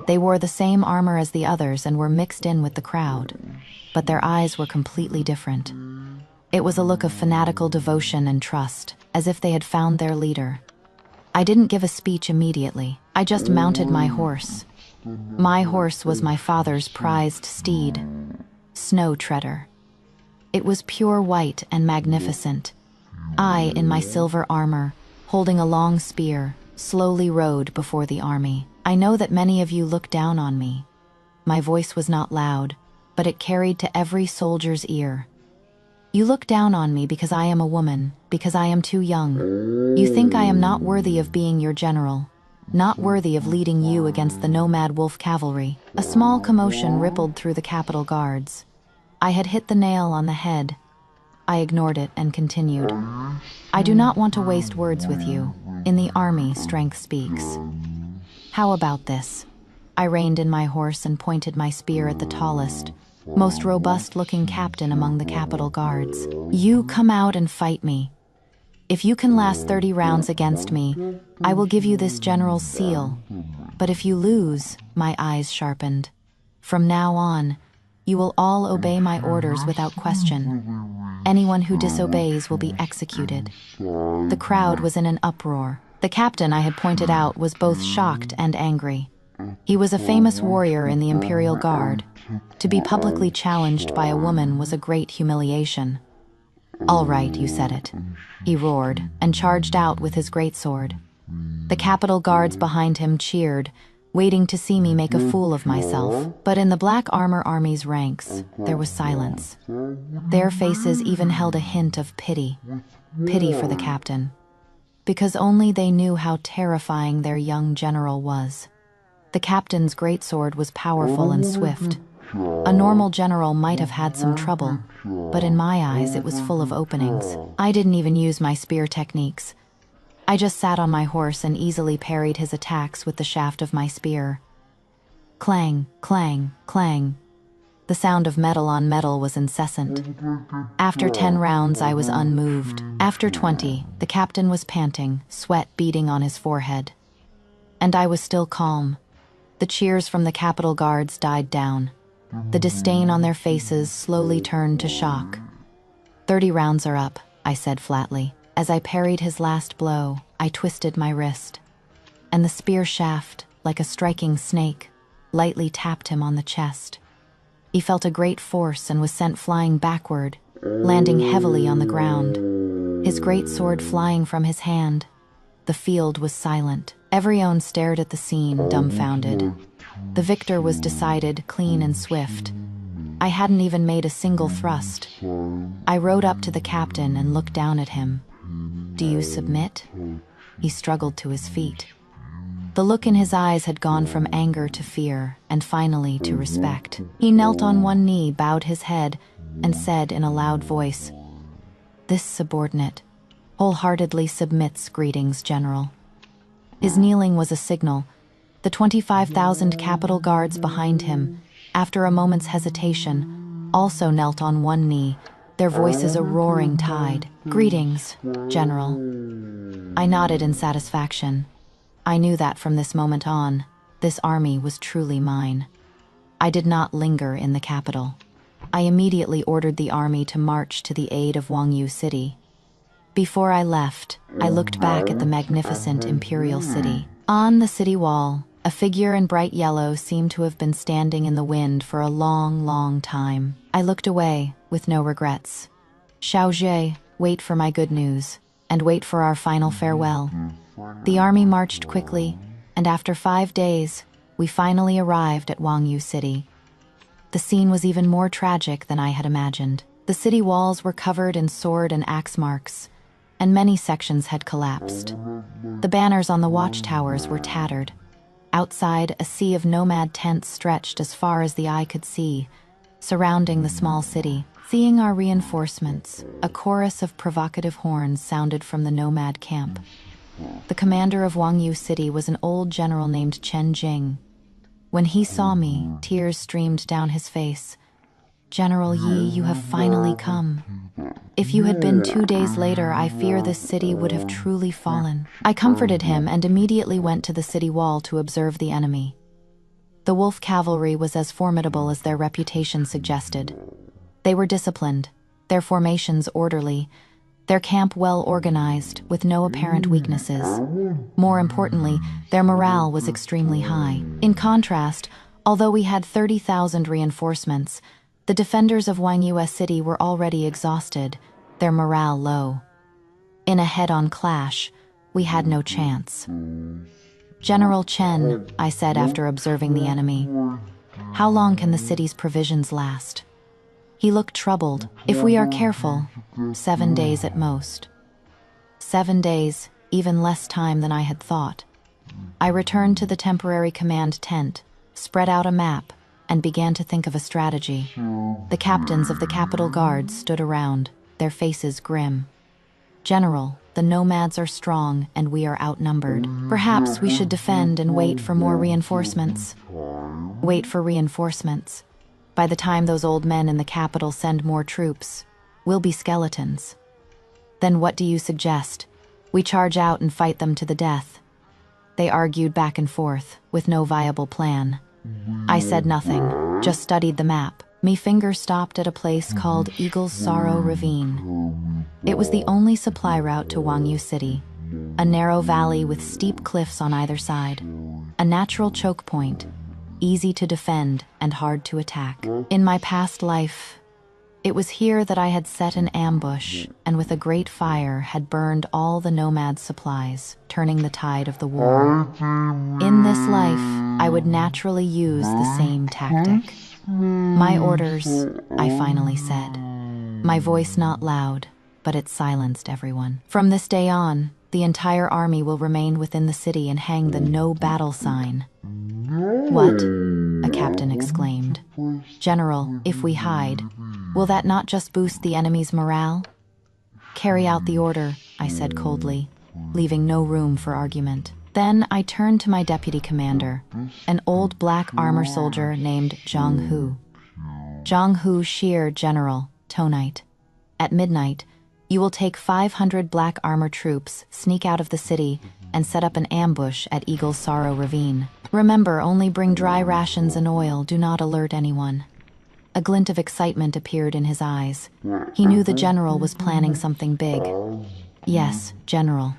They wore the same armor as the others and were mixed in with the crowd, but their eyes were completely different. It was a look of fanatical devotion and trust, as if they had found their leader. I didn't give a speech immediately. I just mounted my horse. My horse was my father's prized steed, Snow Treader. It was pure white and magnificent. I, in my silver armor, holding a long spear, slowly rode before the army. I know that many of you look down on me. My voice was not loud, but it carried to every soldier's ear. You look down on me because I am a woman, because I am too young. You think I am not worthy of being your general, not worthy of leading you against the nomad wolf cavalry. A small commotion rippled through the Capitol guards. I had hit the nail on the head. I ignored it and continued. "I do not want to waste words with you. In the army, strength speaks. How about this?" I reined in my horse and pointed my spear at the tallest, most robust-looking captain among the Capitol guards. "You come out and fight me. If you can last 30 rounds against me, I will give you this general's seal. But if you lose," my eyes sharpened, "from now on, you will all obey my orders without question. Anyone who disobeys will be executed." The crowd was in an uproar. The captain I had pointed out was both shocked and angry. He was a famous warrior in the Imperial Guard. To be publicly challenged by a woman was a great humiliation. "All right, you said it," he roared, and charged out with his greatsword. The Capitol guards behind him cheered, waiting to see me make a fool of myself. But in the Black Armor Army's ranks, there was silence. Their faces even held a hint of pity. Pity for the captain. Because only they knew how terrifying their young general was. The captain's greatsword was powerful and swift. A normal general might have had some trouble, but in my eyes it was full of openings. I didn't even use my spear techniques. I just sat on my horse and easily parried his attacks with the shaft of my spear. Clang, clang, clang. The sound of metal on metal was incessant. After 10 rounds, I was unmoved. After 20, the captain was panting, sweat beading on his forehead. And I was still calm. The cheers from the Capitol guards died down. The disdain on their faces slowly turned to shock. 30 rounds are up, I said flatly. As I parried his last blow, I twisted my wrist. And the spear shaft, like a striking snake, lightly tapped him on the chest. He felt a great force and was sent flying backward, landing heavily on the ground. His great sword flying from his hand. The field was silent. Everyone stared at the scene, dumbfounded. The victor was decided, clean and swift. I hadn't even made a single thrust. I rode up to the captain and looked down at him. "Do you submit?" He struggled to his feet. The look in his eyes had gone from anger to fear, and finally to respect. He knelt on one knee, bowed his head, and said in a loud voice, "This subordinate wholeheartedly submits, greetings, General." His kneeling was a signal. The 25,000 Capitol guards behind him, after a moment's hesitation, also knelt on one knee, their voices a roaring tide. "Greetings, General." I nodded in satisfaction. I knew that from this moment on, this army was truly mine. I did not linger in the capital. I immediately ordered the army to march to the aid of Wangyu City. Before I left, I looked back at the magnificent imperial city. On the city wall, a figure in bright yellow seemed to have been standing in the wind for a long, long time. I looked away, with no regrets. Xiaozhe, wait for my good news, and wait for our final farewell. The army marched quickly, and after 5 days, we finally arrived at Wangyu City. The scene was even more tragic than I had imagined. The city walls were covered in sword and axe marks, and many sections had collapsed. The banners on the watchtowers were tattered. Outside, a sea of nomad tents stretched as far as the eye could see, surrounding the small city. Seeing our reinforcements, a chorus of provocative horns sounded from the nomad camp. The commander of Wangyu City was an old general named Chen Jing. When he saw me, tears streamed down his face. "General Yi, you have finally come. If you had been 2 days later, I fear this city would have truly fallen." I comforted him and immediately went to the city wall to observe the enemy. The wolf cavalry was as formidable as their reputation suggested. They were disciplined, their formations orderly, their camp well organized, with no apparent weaknesses. More importantly, their morale was extremely high. In contrast, although we had 30,000 reinforcements, the defenders of Wangyu City were already exhausted, their morale low. In a head-on clash, we had no chance. "General Chen," I said after observing the enemy, "how long can the city's provisions last?" He looked troubled. "If we are careful, 7 days at most." 7 days, even less time than I had thought. I returned to the temporary command tent, spread out a map, and began to think of a strategy. The captains of the Capitol Guards stood around, their faces grim. "General, the nomads are strong and we are outnumbered. Perhaps we should defend and wait for more reinforcements." Wait for reinforcements. By the time those old men in the capital send more troops, we'll be skeletons. "Then what do you suggest? We charge out and fight them to the death." They argued back and forth, with no viable plan. I said nothing, just studied the map. My finger stopped at a place called Eagle's Sorrow Ravine. It was the only supply route to Wangyu City. a narrow valley with steep cliffs on either side, a natural choke point, easy to defend and hard to attack. In my past life, it was here that I had set an ambush and with a great fire had burned all the nomads' supplies, turning the tide of the war. In this life, I would naturally use the same tactic. My orders, I finally said. My voice not loud, but it silenced everyone. From this day on, the entire army will remain within the city and hang the no battle sign. What? A captain exclaimed. General, if we hide, will that not just boost the enemy's morale? Carry out the order, I said coldly, leaving no room for argument. Then I turned to my deputy commander, an old black armor soldier named Zhang Hu. Zhang Hu, Sheer General, Tonite. At midnight, you will take 500 black armor troops, sneak out of the city, and set up an ambush at Eagle's Sorrow Ravine. Remember, only bring dry rations and oil, do not alert anyone. A glint of excitement appeared in his eyes. He knew the general was planning something big. Yes, General.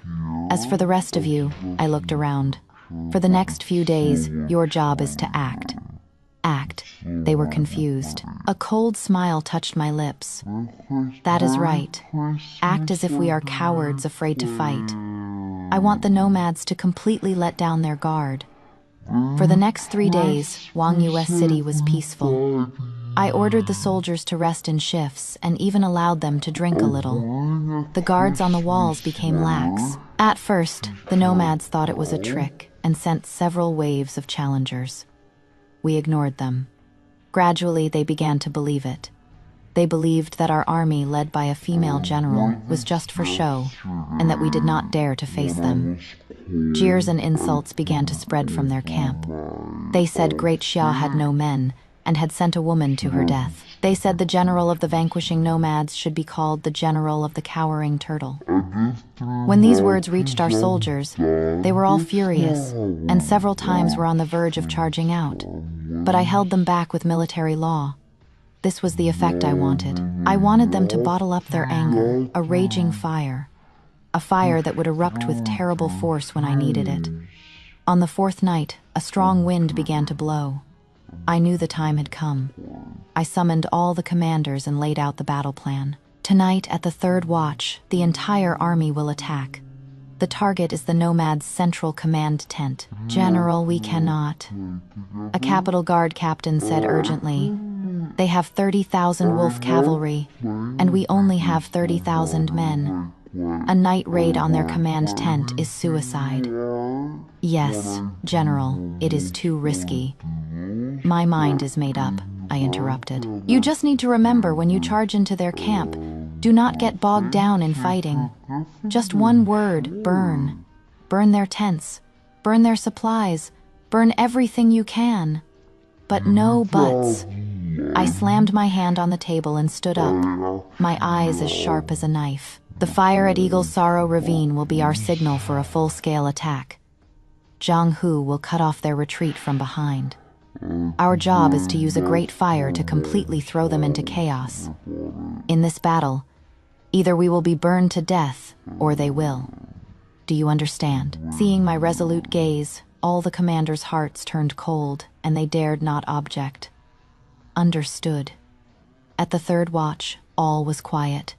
As for the rest of you, I looked around. For the next few days, your job is to act. Act. They were confused. A cold smile touched my lips. That is right. Act as if we are cowards afraid to fight. I want the nomads to completely let down their guard. For the next 3 days, Wangyu City was peaceful. I ordered the soldiers to rest in shifts and even allowed them to drink a little. The guards on the walls became lax. At first, the nomads thought it was a trick and sent several waves of challengers. We ignored them. Gradually, they began to believe it. They believed that our army, led by a female general, was just for show, and that we did not dare to face them. Jeers and insults began to spread from their camp. They said Great Xia had no men, and had sent a woman to her death. They said the general of the vanquishing nomads should be called the general of the cowering turtle. When these words reached our soldiers, they were all furious, and several times were on the verge of charging out. But I held them back with military law. This was the effect I wanted. I wanted them to bottle up their anger, a raging fire. A fire that would erupt with terrible force when I needed it. On the 4th night, a strong wind began to blow. I knew the time had come. I summoned all the commanders and laid out the battle plan. Tonight, at the 3rd watch, the entire army will attack. The target is the nomads' central command tent. General, we cannot. A Capital Guard captain said urgently. They have 30,000 wolf cavalry, and we only have 30,000 men. A night raid on their command tent is suicide. Yes, General, it is too risky. My mind is made up, I interrupted. You just need to remember when you charge into their camp, do not get bogged down in fighting. Just one word, burn. Burn their tents, burn their supplies, burn everything you can. But no buts. I slammed my hand on the table and stood up, my eyes as sharp as a knife. The fire at Eagle's Sorrow Ravine will be our signal for a full-scale attack. Zhang Hu will cut off their retreat from behind. Our job is to use a great fire to completely throw them into chaos. In this battle, either we will be burned to death, or they will. Do you understand? Seeing my resolute gaze, all the commanders' hearts turned cold, and they dared not object. Understood. At the 3rd watch, all was quiet.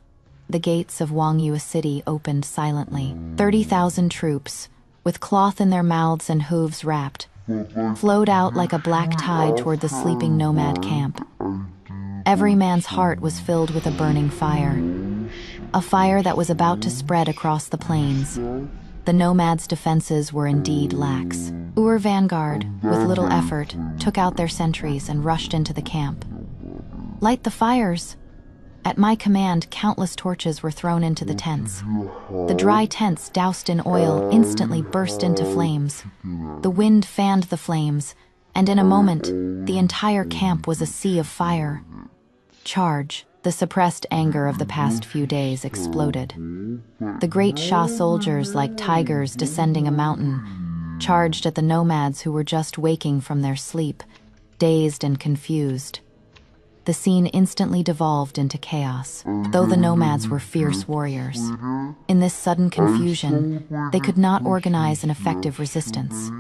The gates of Wangyu City opened silently. 30,000 troops, with cloth in their mouths and hooves wrapped, flowed out like a black tide toward the sleeping nomad camp. Every man's heart was filled with a burning fire, a fire that was about to spread across the plains. The nomads' defenses were indeed lax. Ur Vanguard, with little effort, took out their sentries and rushed into the camp. Light the fires! At my command, countless torches were thrown into the tents. The dry tents, doused in oil, instantly burst into flames. The wind fanned the flames, and in a moment, the entire camp was a sea of fire. Charge! The suppressed anger of the past few days exploded. The great Xia soldiers, like tigers descending a mountain, charged at the nomads who were just waking from their sleep, dazed and confused. The scene instantly devolved into chaos, though the nomads were fierce warriors. In this sudden confusion, they could not organize an effective resistance.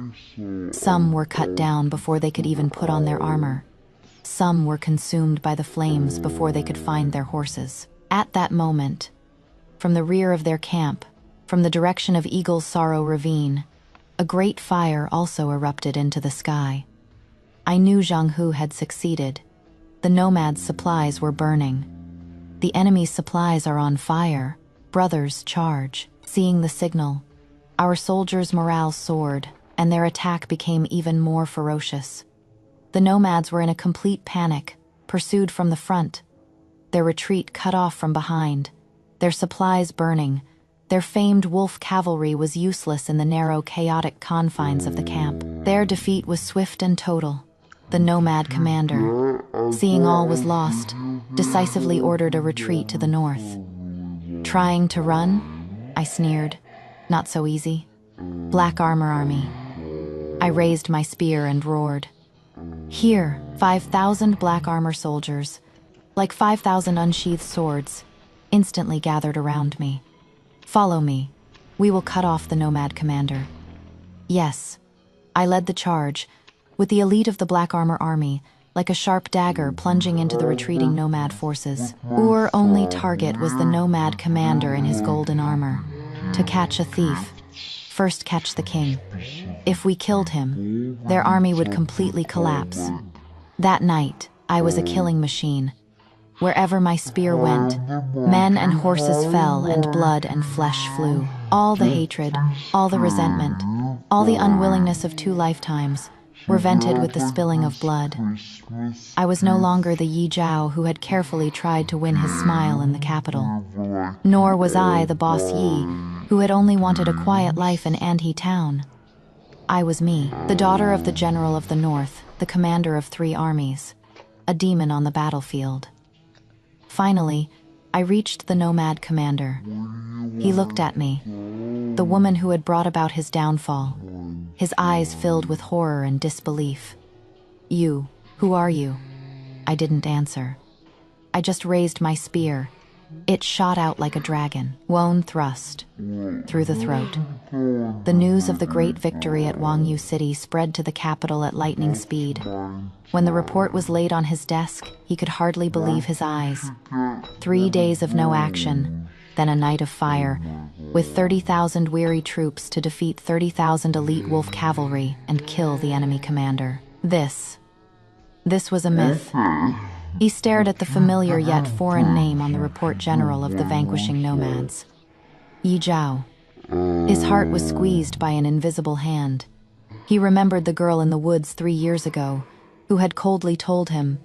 Some were cut down before they could even put on their armor. Some were consumed by the flames before they could find their horses. At that moment, from the rear of their camp, from the direction of Eagle's Sorrow Ravine, a great fire also erupted into the sky. I knew Zhang Hu had succeeded. The nomads' supplies were burning. The enemy's supplies are on fire. Brothers, charge. Seeing the signal, our soldiers' morale soared, and their attack became even more ferocious. The nomads were in a complete panic, pursued from the front, their retreat cut off from behind, their supplies burning. Their famed wolf cavalry was useless in the narrow, chaotic confines of the camp. Their defeat was swift and total. The nomad commander, seeing all was lost, decisively ordered a retreat to the north. Trying to run? I sneered. Not so easy. Black Armor Army. I raised my spear and roared. Here, 5,000 black armor soldiers, like 5,000 unsheathed swords, instantly gathered around me. Follow me. We will cut off the nomad commander. Yes, I led the charge, with the elite of the Black Armor Army, like a sharp dagger plunging into the retreating nomad forces. Our only target was the nomad commander in his golden armor. To catch a thief, first catch the king. If we killed him, their army would completely collapse. That night, I was a killing machine. Wherever my spear went, men and horses fell and blood and flesh flew. All the hatred, all the resentment, all the unwillingness of 2 lifetimes were vented with the spilling of blood. I was no longer the Yi Zhao who had carefully tried to win his smile in the capital. Nor was I the boss Yi who had only wanted a quiet life in Anhe town. I was me, the daughter of the general of the north, the commander of 3 armies, a demon on the battlefield. Finally, I reached the nomad commander. He looked at me, the woman who had brought about his downfall, his eyes filled with horror and disbelief. You, who are you? I didn't answer. I just raised my spear. It shot out like a dragon, Wone thrust, through the throat. The news of the great victory at Wangyu City spread to the capital at lightning speed. When the report was laid on his desk, he could hardly believe his eyes. 3 days of no action, then a night of fire, with 30,000 weary troops to defeat 30,000 elite wolf cavalry and kill the enemy commander. This was a myth. He stared at the familiar yet foreign name on the report general of the vanquishing nomads. Yi Zhao. His heart was squeezed by an invisible hand. He remembered the girl in the woods 3 years ago, who had coldly told him,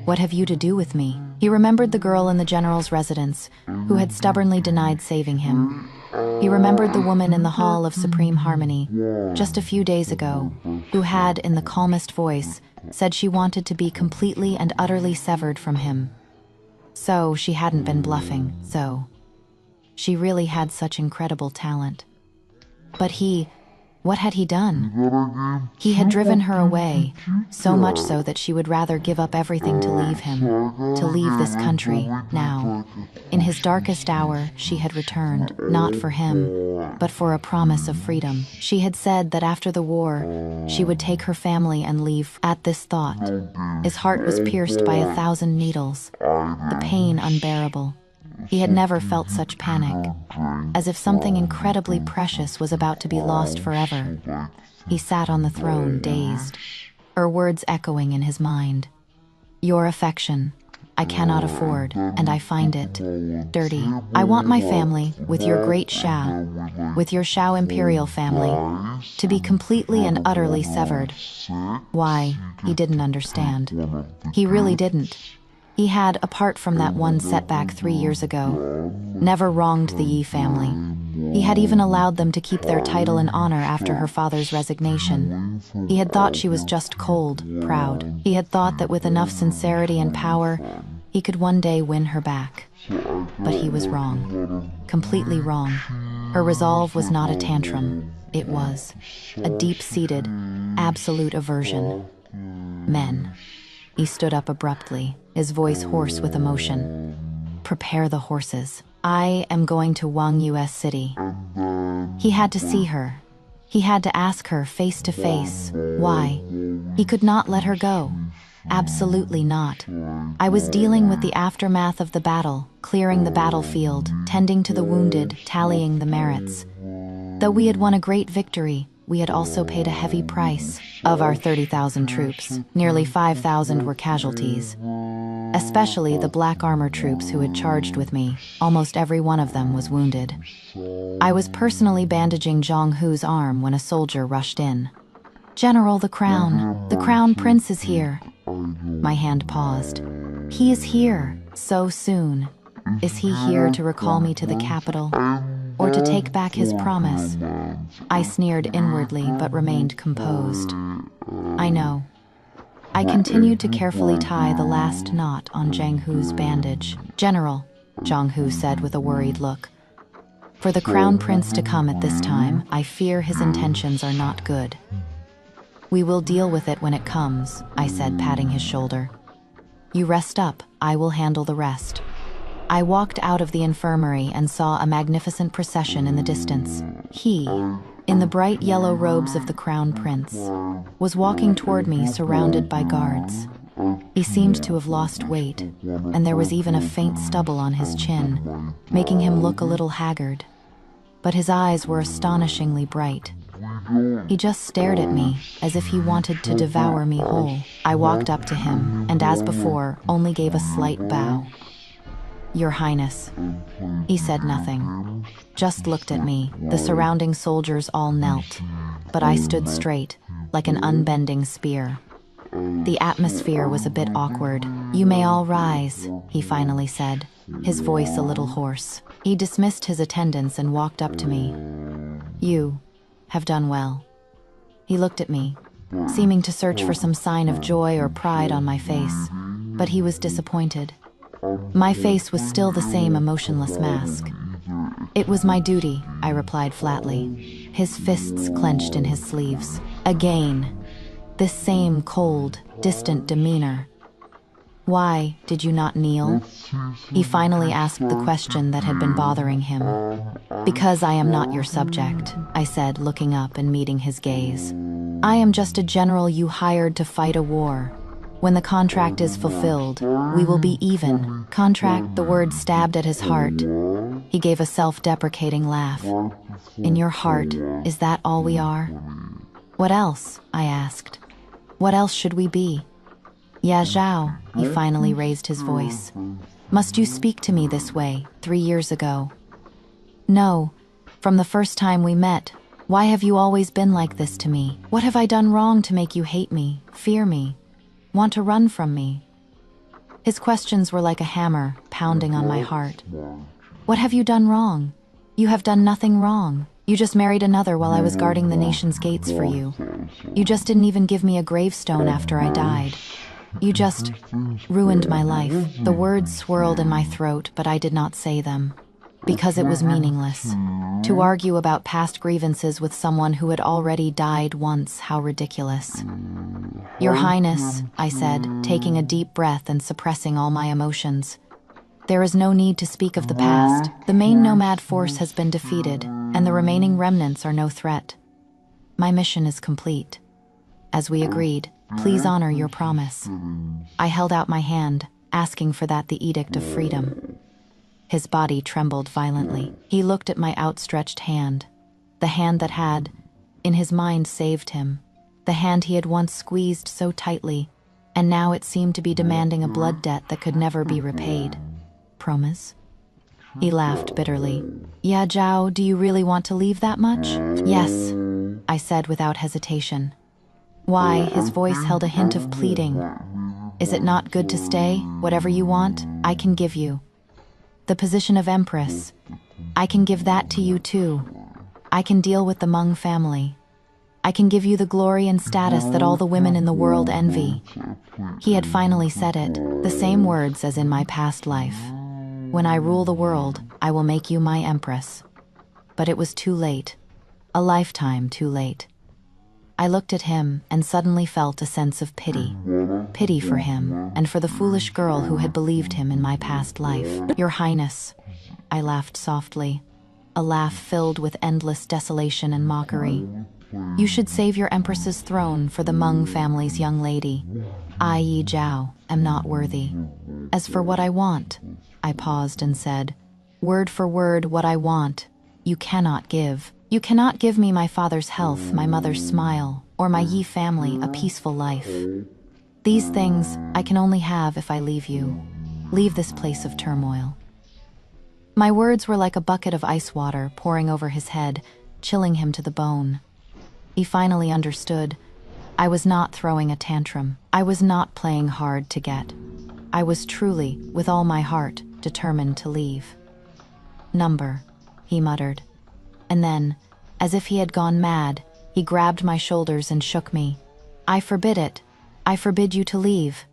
"What have you to do with me?" He remembered the girl in the general's residence, who had stubbornly denied saving him. He remembered the woman in the Hall of Supreme Harmony, just a few days ago, who had, in the calmest voice, said she wanted to be completely and utterly severed from him. So she hadn't been bluffing, she really had such incredible talent. But what had he done? He had driven her away, so much so that she would rather give up everything to leave him, to leave this country, now. In his darkest hour, she had returned, not for him, but for a promise of freedom. She had said that after the war, she would take her family and leave. At this thought, his heart was pierced by 1,000 needles, the pain unbearable. He had never felt such panic, as if something incredibly precious was about to be lost forever. He sat on the throne, dazed, her words echoing in his mind. Your affection, I cannot afford, and I find it dirty. I want my family, with your great Shao, with your Shao imperial family, to be completely and utterly severed. Why, he didn't understand. He really didn't. He had, apart from that one setback 3 years ago, never wronged the Yi family. He had even allowed them to keep their title and honor after her father's resignation. He had thought she was just cold, proud. He had thought that with enough sincerity and power, he could one day win her back. But he was wrong. Completely wrong. Her resolve was not a tantrum. It was a deep-seated, absolute aversion. Men. He stood up abruptly, his voice hoarse with emotion. "Prepare the horses. I am going to Wang U.S. City." He had to see her. He had to ask her face to face. Why? He could not let her go. Absolutely not. I was dealing with the aftermath of the battle, clearing the battlefield, tending to the wounded, tallying the merits. Though we had won a great victory, we had also paid a heavy price. Of our 30,000 troops, nearly 5,000 were casualties. Especially the black armor troops who had charged with me. Almost every one of them was wounded. I was personally bandaging Zhang Hu's arm when a soldier rushed in. "General, the crown prince is here." My hand paused. "He is here, so soon. Is he here to recall me to the capital? Or to take back his promise?" I sneered inwardly but remained composed. "I know." I continued to carefully tie the last knot on Zhang Hu's bandage. "General," Zhang Hu said with a worried look, "for the crown prince to come at this time, I fear his intentions are not good." "We will deal with it when it comes," I said, patting his shoulder. "You rest up, I will handle the rest." I walked out of the infirmary and saw a magnificent procession in the distance. He, in the bright yellow robes of the crown prince, was walking toward me surrounded by guards. He seemed to have lost weight, and there was even a faint stubble on his chin, making him look a little haggard. But his eyes were astonishingly bright. He just stared at me, as if he wanted to devour me whole. I walked up to him, and as before, only gave a slight bow. "Your Highness." He said nothing, just looked at me. The surrounding soldiers all knelt, but I stood straight, like an unbending spear. The atmosphere was a bit awkward. "You may all rise," he finally said, his voice a little hoarse. He dismissed his attendants and walked up to me. "You have done well." He looked at me, seeming to search for some sign of joy or pride on my face, but he was disappointed. My face was still the same emotionless mask. "It was my duty," I replied flatly, his fists clenched in his sleeves. Again, this same cold, distant demeanor. "Why did you not kneel?" He finally asked the question that had been bothering him. "Because I am not your subject," I said, looking up and meeting his gaze. "I am just a general you hired to fight a war. When the contract is fulfilled, we will be even." Contract, the word stabbed at his heart. He gave a self-deprecating laugh. "In your heart, is that all we are?" "What else?" I asked. "What else should we be?" "Ya Zhao," he finally raised his voice. "Must you speak to me this way, 3 years ago?" "No, from the first time we met. Why have you always been like this to me? What have I done wrong to make you hate me, fear me, want to run from me?" His questions were like a hammer pounding on my heart. "What have you done wrong? You have done nothing wrong. You just married another while I was guarding the nation's gates for you. You just didn't even give me a gravestone after I died. You just ruined my life." The words swirled in my throat, but I did not say them, because it was meaningless. To argue about past grievances with someone who had already died once, how ridiculous. "Your Highness," I said, taking a deep breath and suppressing all my emotions. "There is no need to speak of the past. The main nomad force has been defeated, and the remaining remnants are no threat. My mission is complete. As we agreed, please honor your promise." I held out my hand, asking for that the edict of freedom. His body trembled violently. He looked at my outstretched hand, the hand that had, in his mind, saved him, the hand he had once squeezed so tightly, and now it seemed to be demanding a blood debt that could never be repaid. "Promise?" He laughed bitterly. "Ya Zhao, do you really want to leave that much?" "Yes," I said without hesitation. "Why?" His voice held a hint of pleading. "Is it not good to stay? Whatever you want, I can give you. The position of Empress, I can give that to you too. I can deal with the Meng family. I can give you the glory and status that all the women in the world envy." He had finally said it, the same words as in my past life. "When I rule the world, I will make you my Empress." But it was too late, a lifetime too late. I looked at him and suddenly felt a sense of pity. pity for him, and for the foolish girl who had believed him in my past life. Your Highness, I laughed softly, a laugh filled with endless desolation and mockery. You should save your Empress's throne for the Hmong family's young lady. I, Yi Zhao, am not worthy. As for what I want, I paused and said, word for word what I want, you cannot give. You cannot give me my father's health, my mother's smile, or my Yi family a peaceful life. These things I can only have if I leave you. Leave this place of turmoil. My words were like a bucket of ice water pouring over his head, chilling him to the bone. He finally understood. I was not throwing a tantrum. I was not playing hard to get. I was truly, with all my heart, determined to leave. Number, he muttered. And then, as if he had gone mad, he grabbed my shoulders and shook me. I forbid it. I forbid you to leave.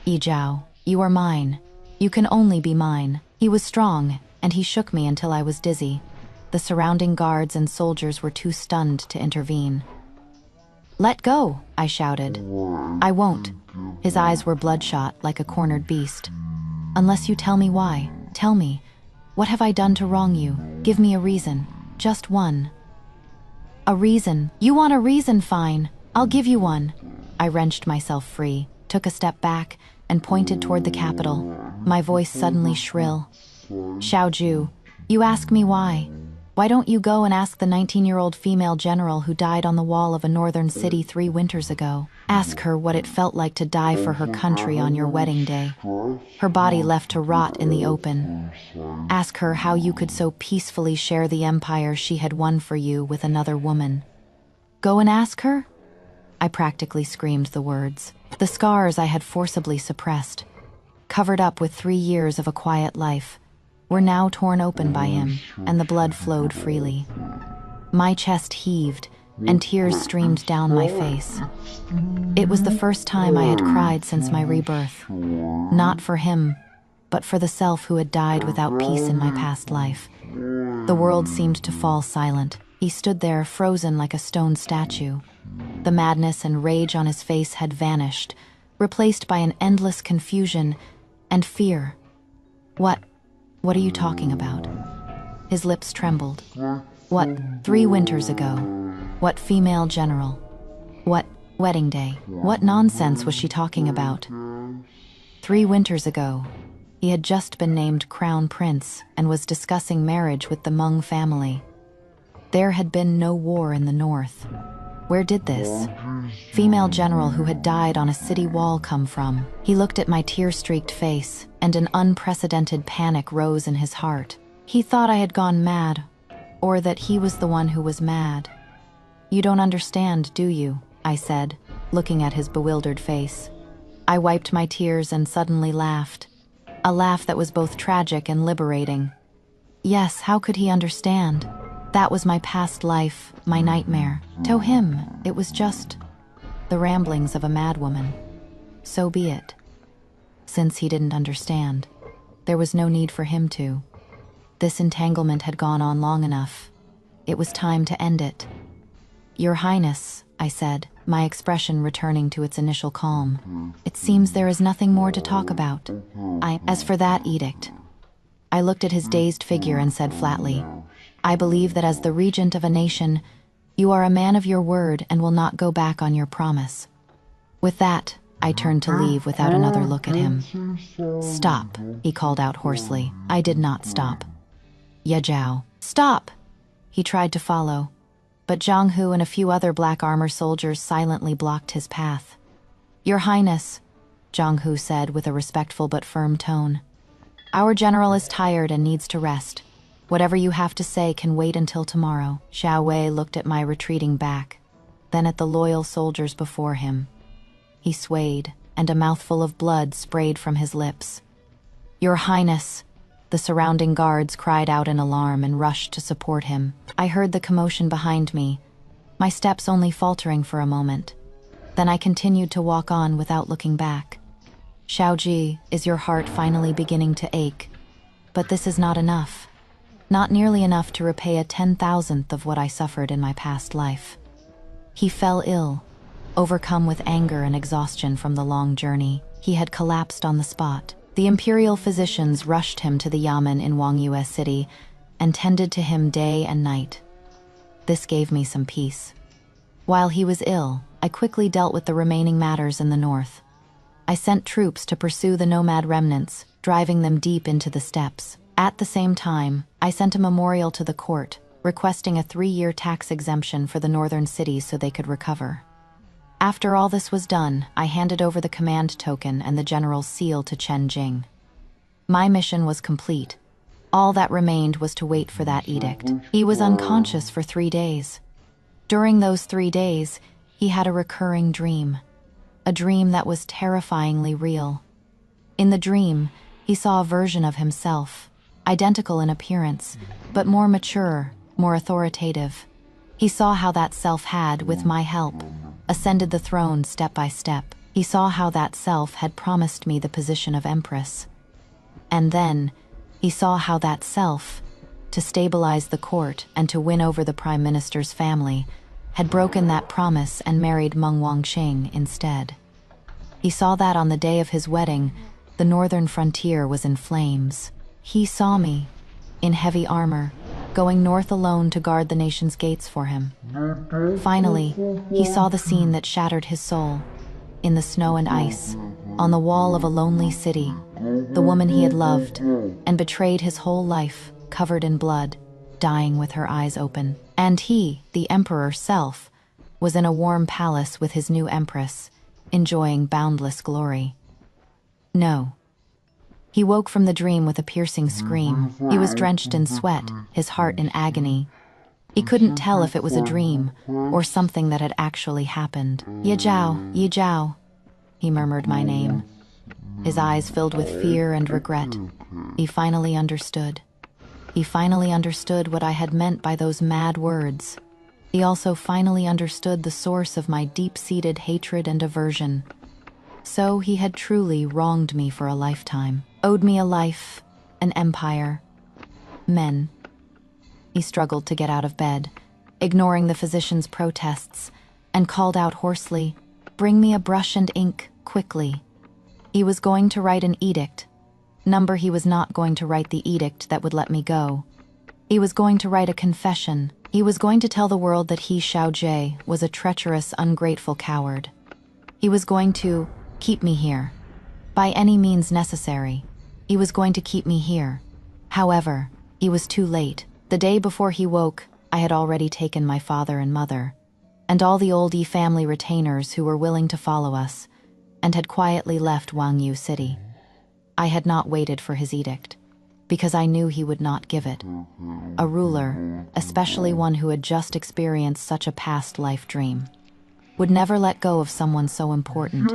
Yi Zhao, you are mine. You can only be mine. He was strong, and he shook me until I was dizzy. The surrounding guards and soldiers were too stunned to intervene. Let go, I shouted. I won't. His eyes were bloodshot like a cornered beast. Unless you tell me why. Tell me. What have I done to wrong you? Give me a reason. Just one. A reason. You want a reason, fine. I'll give you one. I wrenched myself free, took a step back, and pointed toward the capital, my voice suddenly shrill. Xiaoju, you ask me why. Why don't you go and ask the 19-year-old female general who died on the wall of a northern city 3 winters ago? Ask her what it felt like to die for her country on your wedding day. Her body left to rot in the open. Ask her how you could so peacefully share the empire she had won for you with another woman. Go and ask her? I practically screamed the words. The scars I had forcibly suppressed, covered up with 3 years of a quiet life, were now torn open by him, and the blood flowed freely. My chest heaved, and tears streamed down my face. It was the first time I had cried since my rebirth. Not for him, but for the self who had died without peace in my past life. The world seemed to fall silent. He stood there frozen like a stone statue. The madness and rage on his face had vanished, replaced by an endless confusion and fear. What are you talking about? His lips trembled. What, 3 winters ago? What female general? What wedding day? What nonsense was she talking about? 3 winters ago, he had just been named Crown Prince and was discussing marriage with the Hmong family. There had been no war in the north. Where did this female general who had died on a city wall come from? He looked at my tear-streaked face, and an unprecedented panic rose in his heart. He thought I had gone mad, or that he was the one who was mad. You don't understand, do you? I said, looking at his bewildered face. I wiped my tears and suddenly laughed, a laugh that was both tragic and liberating. Yes, how could he understand? That was my past life, my nightmare. To him, it was just the ramblings of a madwoman. So be it. Since he didn't understand, there was no need for him to. This entanglement had gone on long enough. It was time to end it. Your Highness, I said, my expression returning to its initial calm. It seems there is nothing more to talk about. As for that edict, I looked at his dazed figure and said flatly, I believe that as the regent of a nation, you are a man of your word and will not go back on your promise. With that, I turned to leave without another look at him. Stop, he called out hoarsely. I did not stop. Ye Zhao, stop! He tried to follow, but Zhang Hu and a few other black armor soldiers silently blocked his path. Your Highness, Zhang Hu said with a respectful but firm tone. Our general is tired and needs to rest. Whatever you have to say can wait until tomorrow. Xiao Wei looked at my retreating back, then at the loyal soldiers before him. He swayed, and a mouthful of blood sprayed from his lips. Your Highness! The surrounding guards cried out in alarm and rushed to support him. I heard the commotion behind me, my steps only faltering for a moment. Then I continued to walk on without looking back. Xiaoji, is your heart finally beginning to ache? But this is not enough. Not nearly enough to repay a 10,000th of what I suffered in my past life. He fell ill. Overcome with anger and exhaustion from the long journey, he had collapsed on the spot. The imperial physicians rushed him to the yamen in Wangyue City and tended to him day and night. This gave me some peace. While he was ill, I quickly dealt with the remaining matters in the north. I sent troops to pursue the nomad remnants, driving them deep into the steppes. At the same time, I sent a memorial to the court, requesting a 3-year tax exemption for the northern cities so they could recover. After all this was done, I handed over the command token and the general's seal to Chen Jing. My mission was complete. All that remained was to wait for that edict. He was unconscious for 3 days. During those 3 days, he had a recurring dream. A dream that was terrifyingly real. In the dream, he saw a version of himself, identical in appearance, but more mature, more authoritative. He saw how that self had, with my help, ascended the throne step by step. He saw how that self had promised me the position of empress. And then, he saw how that self, to stabilize the court and to win over the prime minister's family, had broken that promise and married Meng Wanqing instead. He saw that on the day of his wedding, the northern frontier was in flames. He saw me, in heavy armor, going north alone to guard the nation's gates for him. Finally, he saw the scene that shattered his soul. In the snow and ice, on the wall of a lonely city, the woman he had loved and betrayed his whole life, covered in blood, dying with her eyes open. And he, the emperor self, was in a warm palace with his new empress, enjoying boundless glory. No. He woke from the dream with a piercing scream. He was drenched in sweat, his heart in agony. He couldn't tell if it was a dream or something that had actually happened. Ye Zhao, he murmured my name. His eyes filled with fear and regret. He finally understood. He finally understood what I had meant by those mad words. He also finally understood the source of my deep-seated hatred and aversion. So he had truly wronged me for a lifetime, owed me a life, an empire, men. He struggled to get out of bed, ignoring the physician's protests, and called out hoarsely, "Bring me a brush and ink, quickly." He was going to write an edict. He was not going to write the edict that would let me go. He was going to write a confession. He was going to tell the world that he, Xiao Jie, was a treacherous, ungrateful coward. He was going to keep me here. By any means necessary. He was going to keep me here. However, he was too late. The day before he woke, I had already taken my father and mother, and all the old family retainers who were willing to follow us, and had quietly left Wangyue City. I had not waited for his edict, because I knew he would not give it. A ruler, especially one who had just experienced such a past life dream, would never let go of someone so important,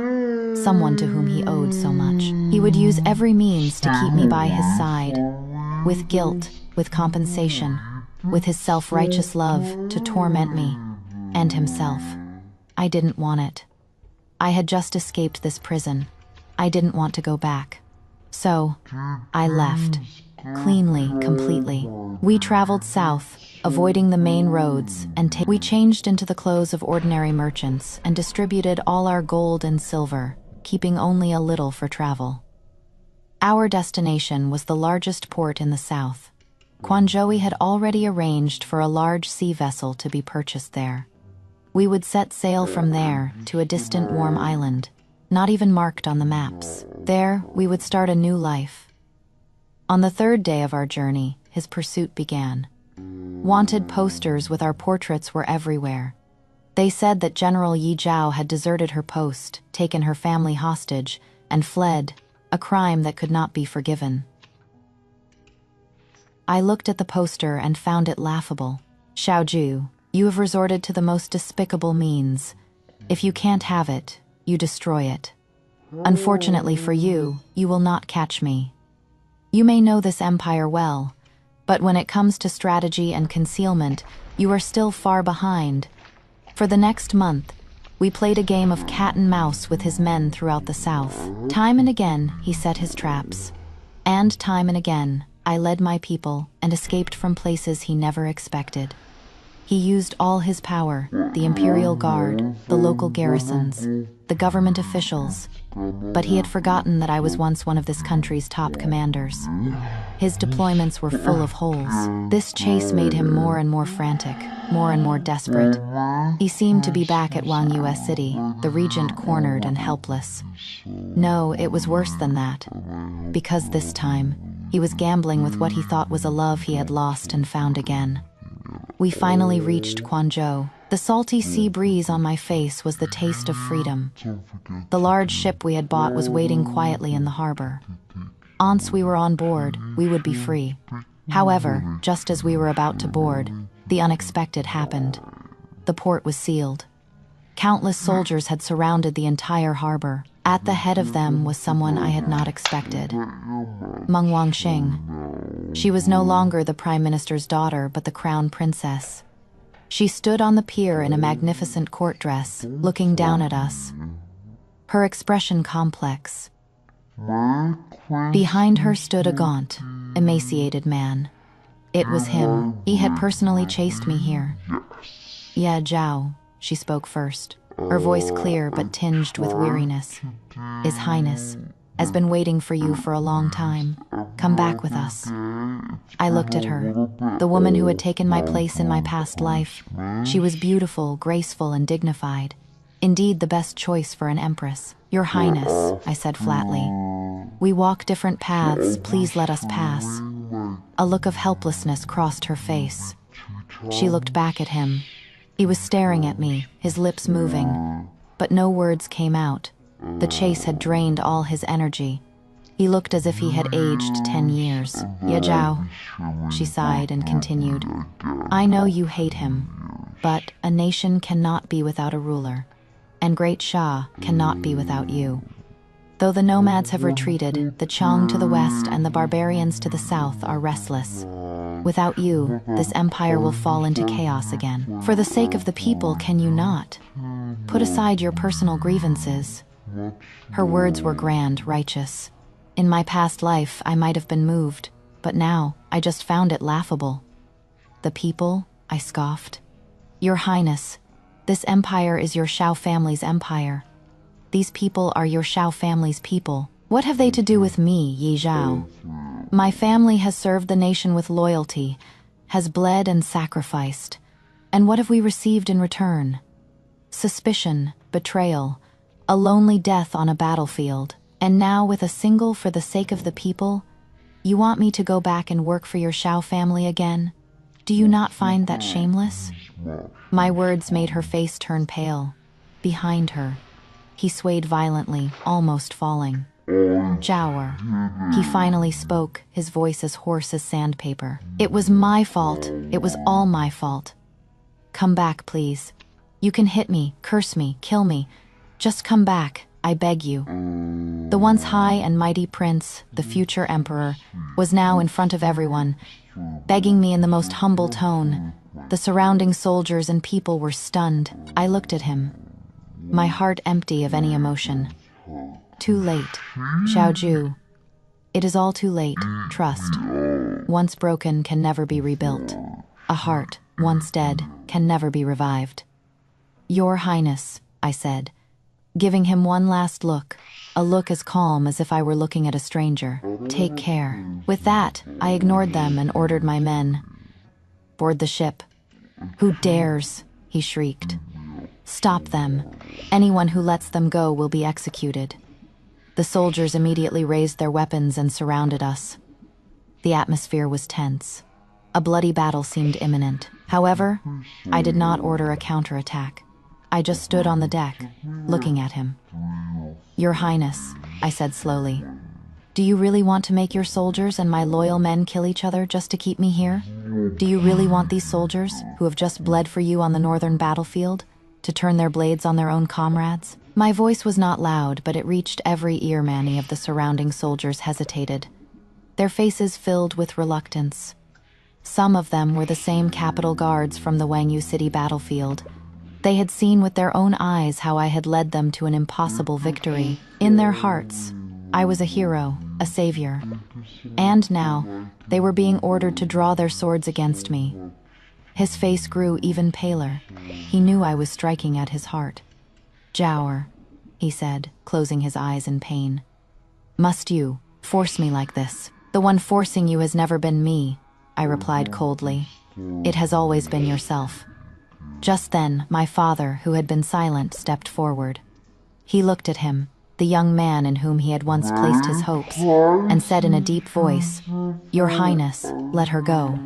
someone to whom he owed so much. He would use every means to keep me by his side, with guilt, with compensation, with his self-righteous love to torment me, and himself. I didn't want it. I had just escaped this prison. I didn't want to go back. So, I left. Cleanly, completely. We traveled south, avoiding the main roads, and we changed into the clothes of ordinary merchants and distributed all our gold and silver, keeping only a little for travel. Our destination was the largest port in the south. Quanzhou had already arranged for a large sea vessel to be purchased there. We would set sail from there to a distant warm island, not even marked on the maps. There, we would start a new life. On the 3rd day of our journey, his pursuit began. Wanted posters with our portraits were everywhere. They said that General Yi Zhao had deserted her post, taken her family hostage, and fled, a crime that could not be forgiven. I looked at the poster and found it laughable. Xiaoju, you have resorted to the most despicable means. If you can't have it, you destroy it. Unfortunately for you, you will not catch me. You may know this empire well, but when it comes to strategy and concealment, you are still far behind. For the next month, we played a game of cat and mouse with his men throughout the south. Time and again, he set his traps. And time and again, I led my people and escaped from places he never expected. He used all his power, the Imperial Guard, the local garrisons, the government officials, but he had forgotten that I was once one of this country's top commanders. His deployments were full of holes. This chase made him more and more frantic, more and more desperate. He seemed to be back at Wang US City, the regent cornered and helpless. No, it was worse than that, because this time, he was gambling with what he thought was a love he had lost and found again. We finally reached Quanzhou. The salty sea breeze on my face was the taste of freedom. The large ship we had bought was waiting quietly in the harbor. Once we were on board, we would be free. However, just as we were about to board, the unexpected happened. The port was sealed. Countless soldiers had surrounded the entire harbor. At the head of them was someone I had not expected. Meng Wanxing. She was no longer the prime minister's daughter, but the crown princess. She stood on the pier in a magnificent court dress, looking down at us. Her expression complex. Behind her stood a gaunt, emaciated man. It was him. He had personally chased me here. "Yeah, Zhao," she spoke first, her voice clear but tinged with weariness. "His Highness has been waiting for you for a long time. Come back with us." I looked at her, the woman who had taken my place in my past life. She was beautiful, graceful, and dignified. Indeed, the best choice for an empress. "Your Highness," I said flatly. "We walk different paths, please let us pass." A look of helplessness crossed her face. She looked back at him. He was staring at me, his lips moving, but no words came out. The chase had drained all his energy. He looked as if he had aged 10 years. "Yeah, Zhao," she sighed and continued. "I know you hate him, but a nation cannot be without a ruler, and Great Shah cannot be without you. Though the nomads have retreated, the Chang to the west and the barbarians to the south are restless. Without you, this empire will fall into chaos again. For the sake of the people, can you not? Put aside your personal grievances." Her words were grand, righteous. In my past life, I might have been moved, but now I just found it laughable. "The people?" I scoffed. "Your Highness, this empire is your Shao family's empire. These people are your Shao family's people. What have they to do with me, Yi Zhao? My family has served the nation with loyalty, has bled and sacrificed. And what have we received in return? Suspicion, betrayal, a lonely death on a battlefield. And now with a single for the sake of the people, you want me to go back and work for your Shao family again? Do you not find that shameless?" My words made her face turn pale. Behind her, he swayed violently, almost falling. "Zhao," he finally spoke, his voice as hoarse as sandpaper. "It was my fault. It was all my fault. Come back, please. You can hit me, curse me, kill me. Just come back, I beg you." The once high and mighty prince, the future emperor, was now in front of everyone, begging me in the most humble tone. The surrounding soldiers and people were stunned. I looked at him, my heart empty of any emotion. "Too late, Xiaoju. It is all too late, trust. Once broken can never be rebuilt. A heart, once dead, can never be revived." "Your Highness," I said, giving him one last look, a look as calm as if I were looking at a stranger. "Take care." With that, I ignored them and ordered my men. "Board the ship." "Who dares?" he shrieked. "Stop them. Anyone who lets them go will be executed." The soldiers immediately raised their weapons and surrounded us. The atmosphere was tense. A bloody battle seemed imminent. However, I did not order a counterattack. I just stood on the deck, looking at him. "Your Highness," I said slowly, "do you really want to make your soldiers and my loyal men kill each other just to keep me here? Do you really want these soldiers, who have just bled for you on the northern battlefield, to turn their blades on their own comrades?" My voice was not loud, but it reached every ear. Many of the surrounding soldiers hesitated, their faces filled with reluctance. Some of them were the same capital guards from the Wangyu City battlefield. They had seen with their own eyes how I had led them to an impossible victory. In their hearts, I was a hero, a savior. And now, they were being ordered to draw their swords against me. His face grew even paler. He knew I was striking at his heart. "Jower," he said, closing his eyes in pain. "Must you force me like this?" "The one forcing you has never been me," I replied coldly. "It has always been yourself." Just then, my father, who had been silent, stepped forward. He looked at him, the young man in whom he had once placed his hopes, and said in a deep voice, "Your Highness, let her go.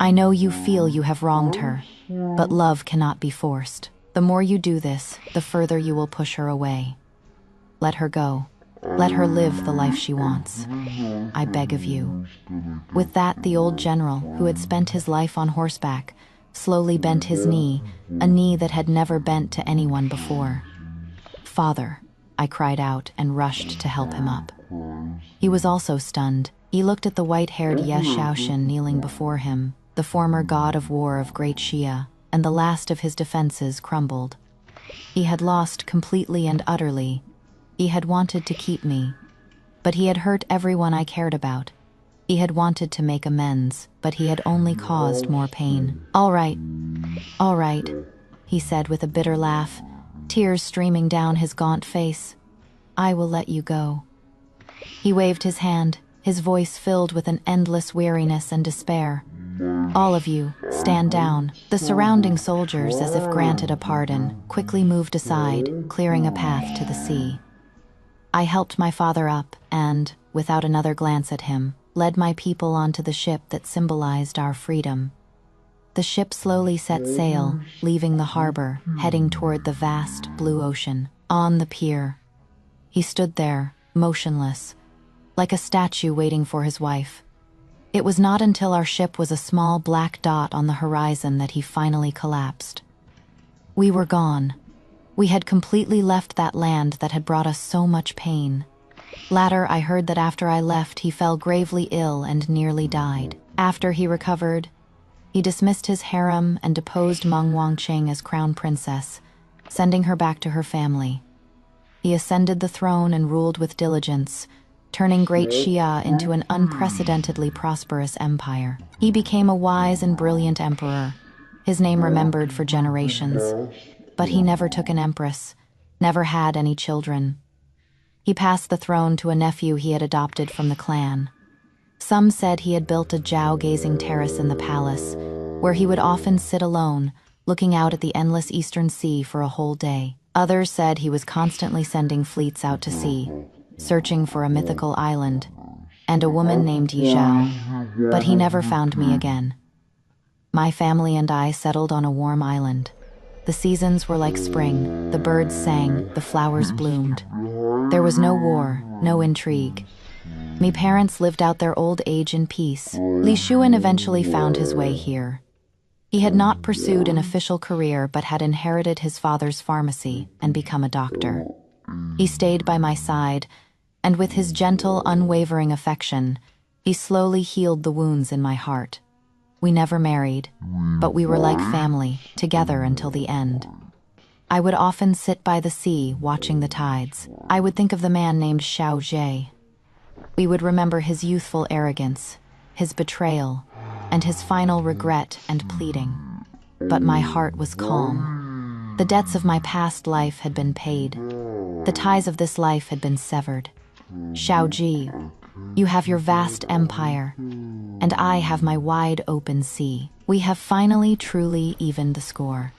I know you feel you have wronged her, but love cannot be forced. The more you do this, the further you will push her away. Let her go. Let her live the life she wants. I beg of you." With that, the old general, who had spent his life on horseback, slowly bent his knee, a knee that had never bent to anyone before. "Father," I cried out and rushed to help him up. He was also stunned. He looked at the white-haired Yeshaoshin kneeling before him, the former god of war of Great Shia, and the last of his defenses crumbled. He had lost completely and utterly. He had wanted to keep me, but he had hurt everyone I cared about. He had wanted to make amends, but he had only caused more pain. All right," he said with a bitter laugh, tears streaming down his gaunt face. "I will let you go." He waved his hand, his voice filled with an endless weariness and despair. "All of you, stand down." The surrounding soldiers, as if granted a pardon, quickly moved aside, clearing a path to the sea. I helped my father up and, without another glance at him, led my people onto the ship that symbolized our freedom. The ship slowly set sail, leaving the harbor, heading toward the vast blue ocean. On the pier, he stood there, motionless, like a statue waiting for his wife. It was not until our ship was a small black dot on the horizon that he finally collapsed. We were gone. We had completely left that land that had brought us so much pain. Later, I heard that after I left, he fell gravely ill and nearly died. After he recovered, he dismissed his harem and deposed Meng Wanqing as crown princess, sending her back to her family. He ascended the throne and ruled with diligence, turning Great Xia into an unprecedentedly prosperous empire. He became a wise and brilliant emperor, his name remembered for generations. But he never took an empress, never had any children. He passed the throne to a nephew he had adopted from the clan. Some said he had built a Zhao-gazing terrace in the palace, where he would often sit alone, looking out at the endless eastern sea for a whole day. Others said he was constantly sending fleets out to sea, searching for a mythical island, and a woman named Yizhao, but he never found me again. My family and I settled on a warm island. The seasons were like spring, the birds sang, the flowers bloomed. There was no war, no intrigue. Me parents lived out their old age in peace. Li Shuan eventually found his way here. He had not pursued an official career but had inherited his father's pharmacy and become a doctor. He stayed by my side, and with his gentle, unwavering affection, he slowly healed the wounds in my heart. We never married, but we were like family, together until the end. I would often sit by the sea, watching the tides. I would think of the man named Xiao Jie. We would remember his youthful arrogance, his betrayal, and his final regret and pleading. But my heart was calm. The debts of my past life had been paid. The ties of this life had been severed. Xiao Ji, you have your vast empire, and I have my wide open sea. We have finally truly evened the score.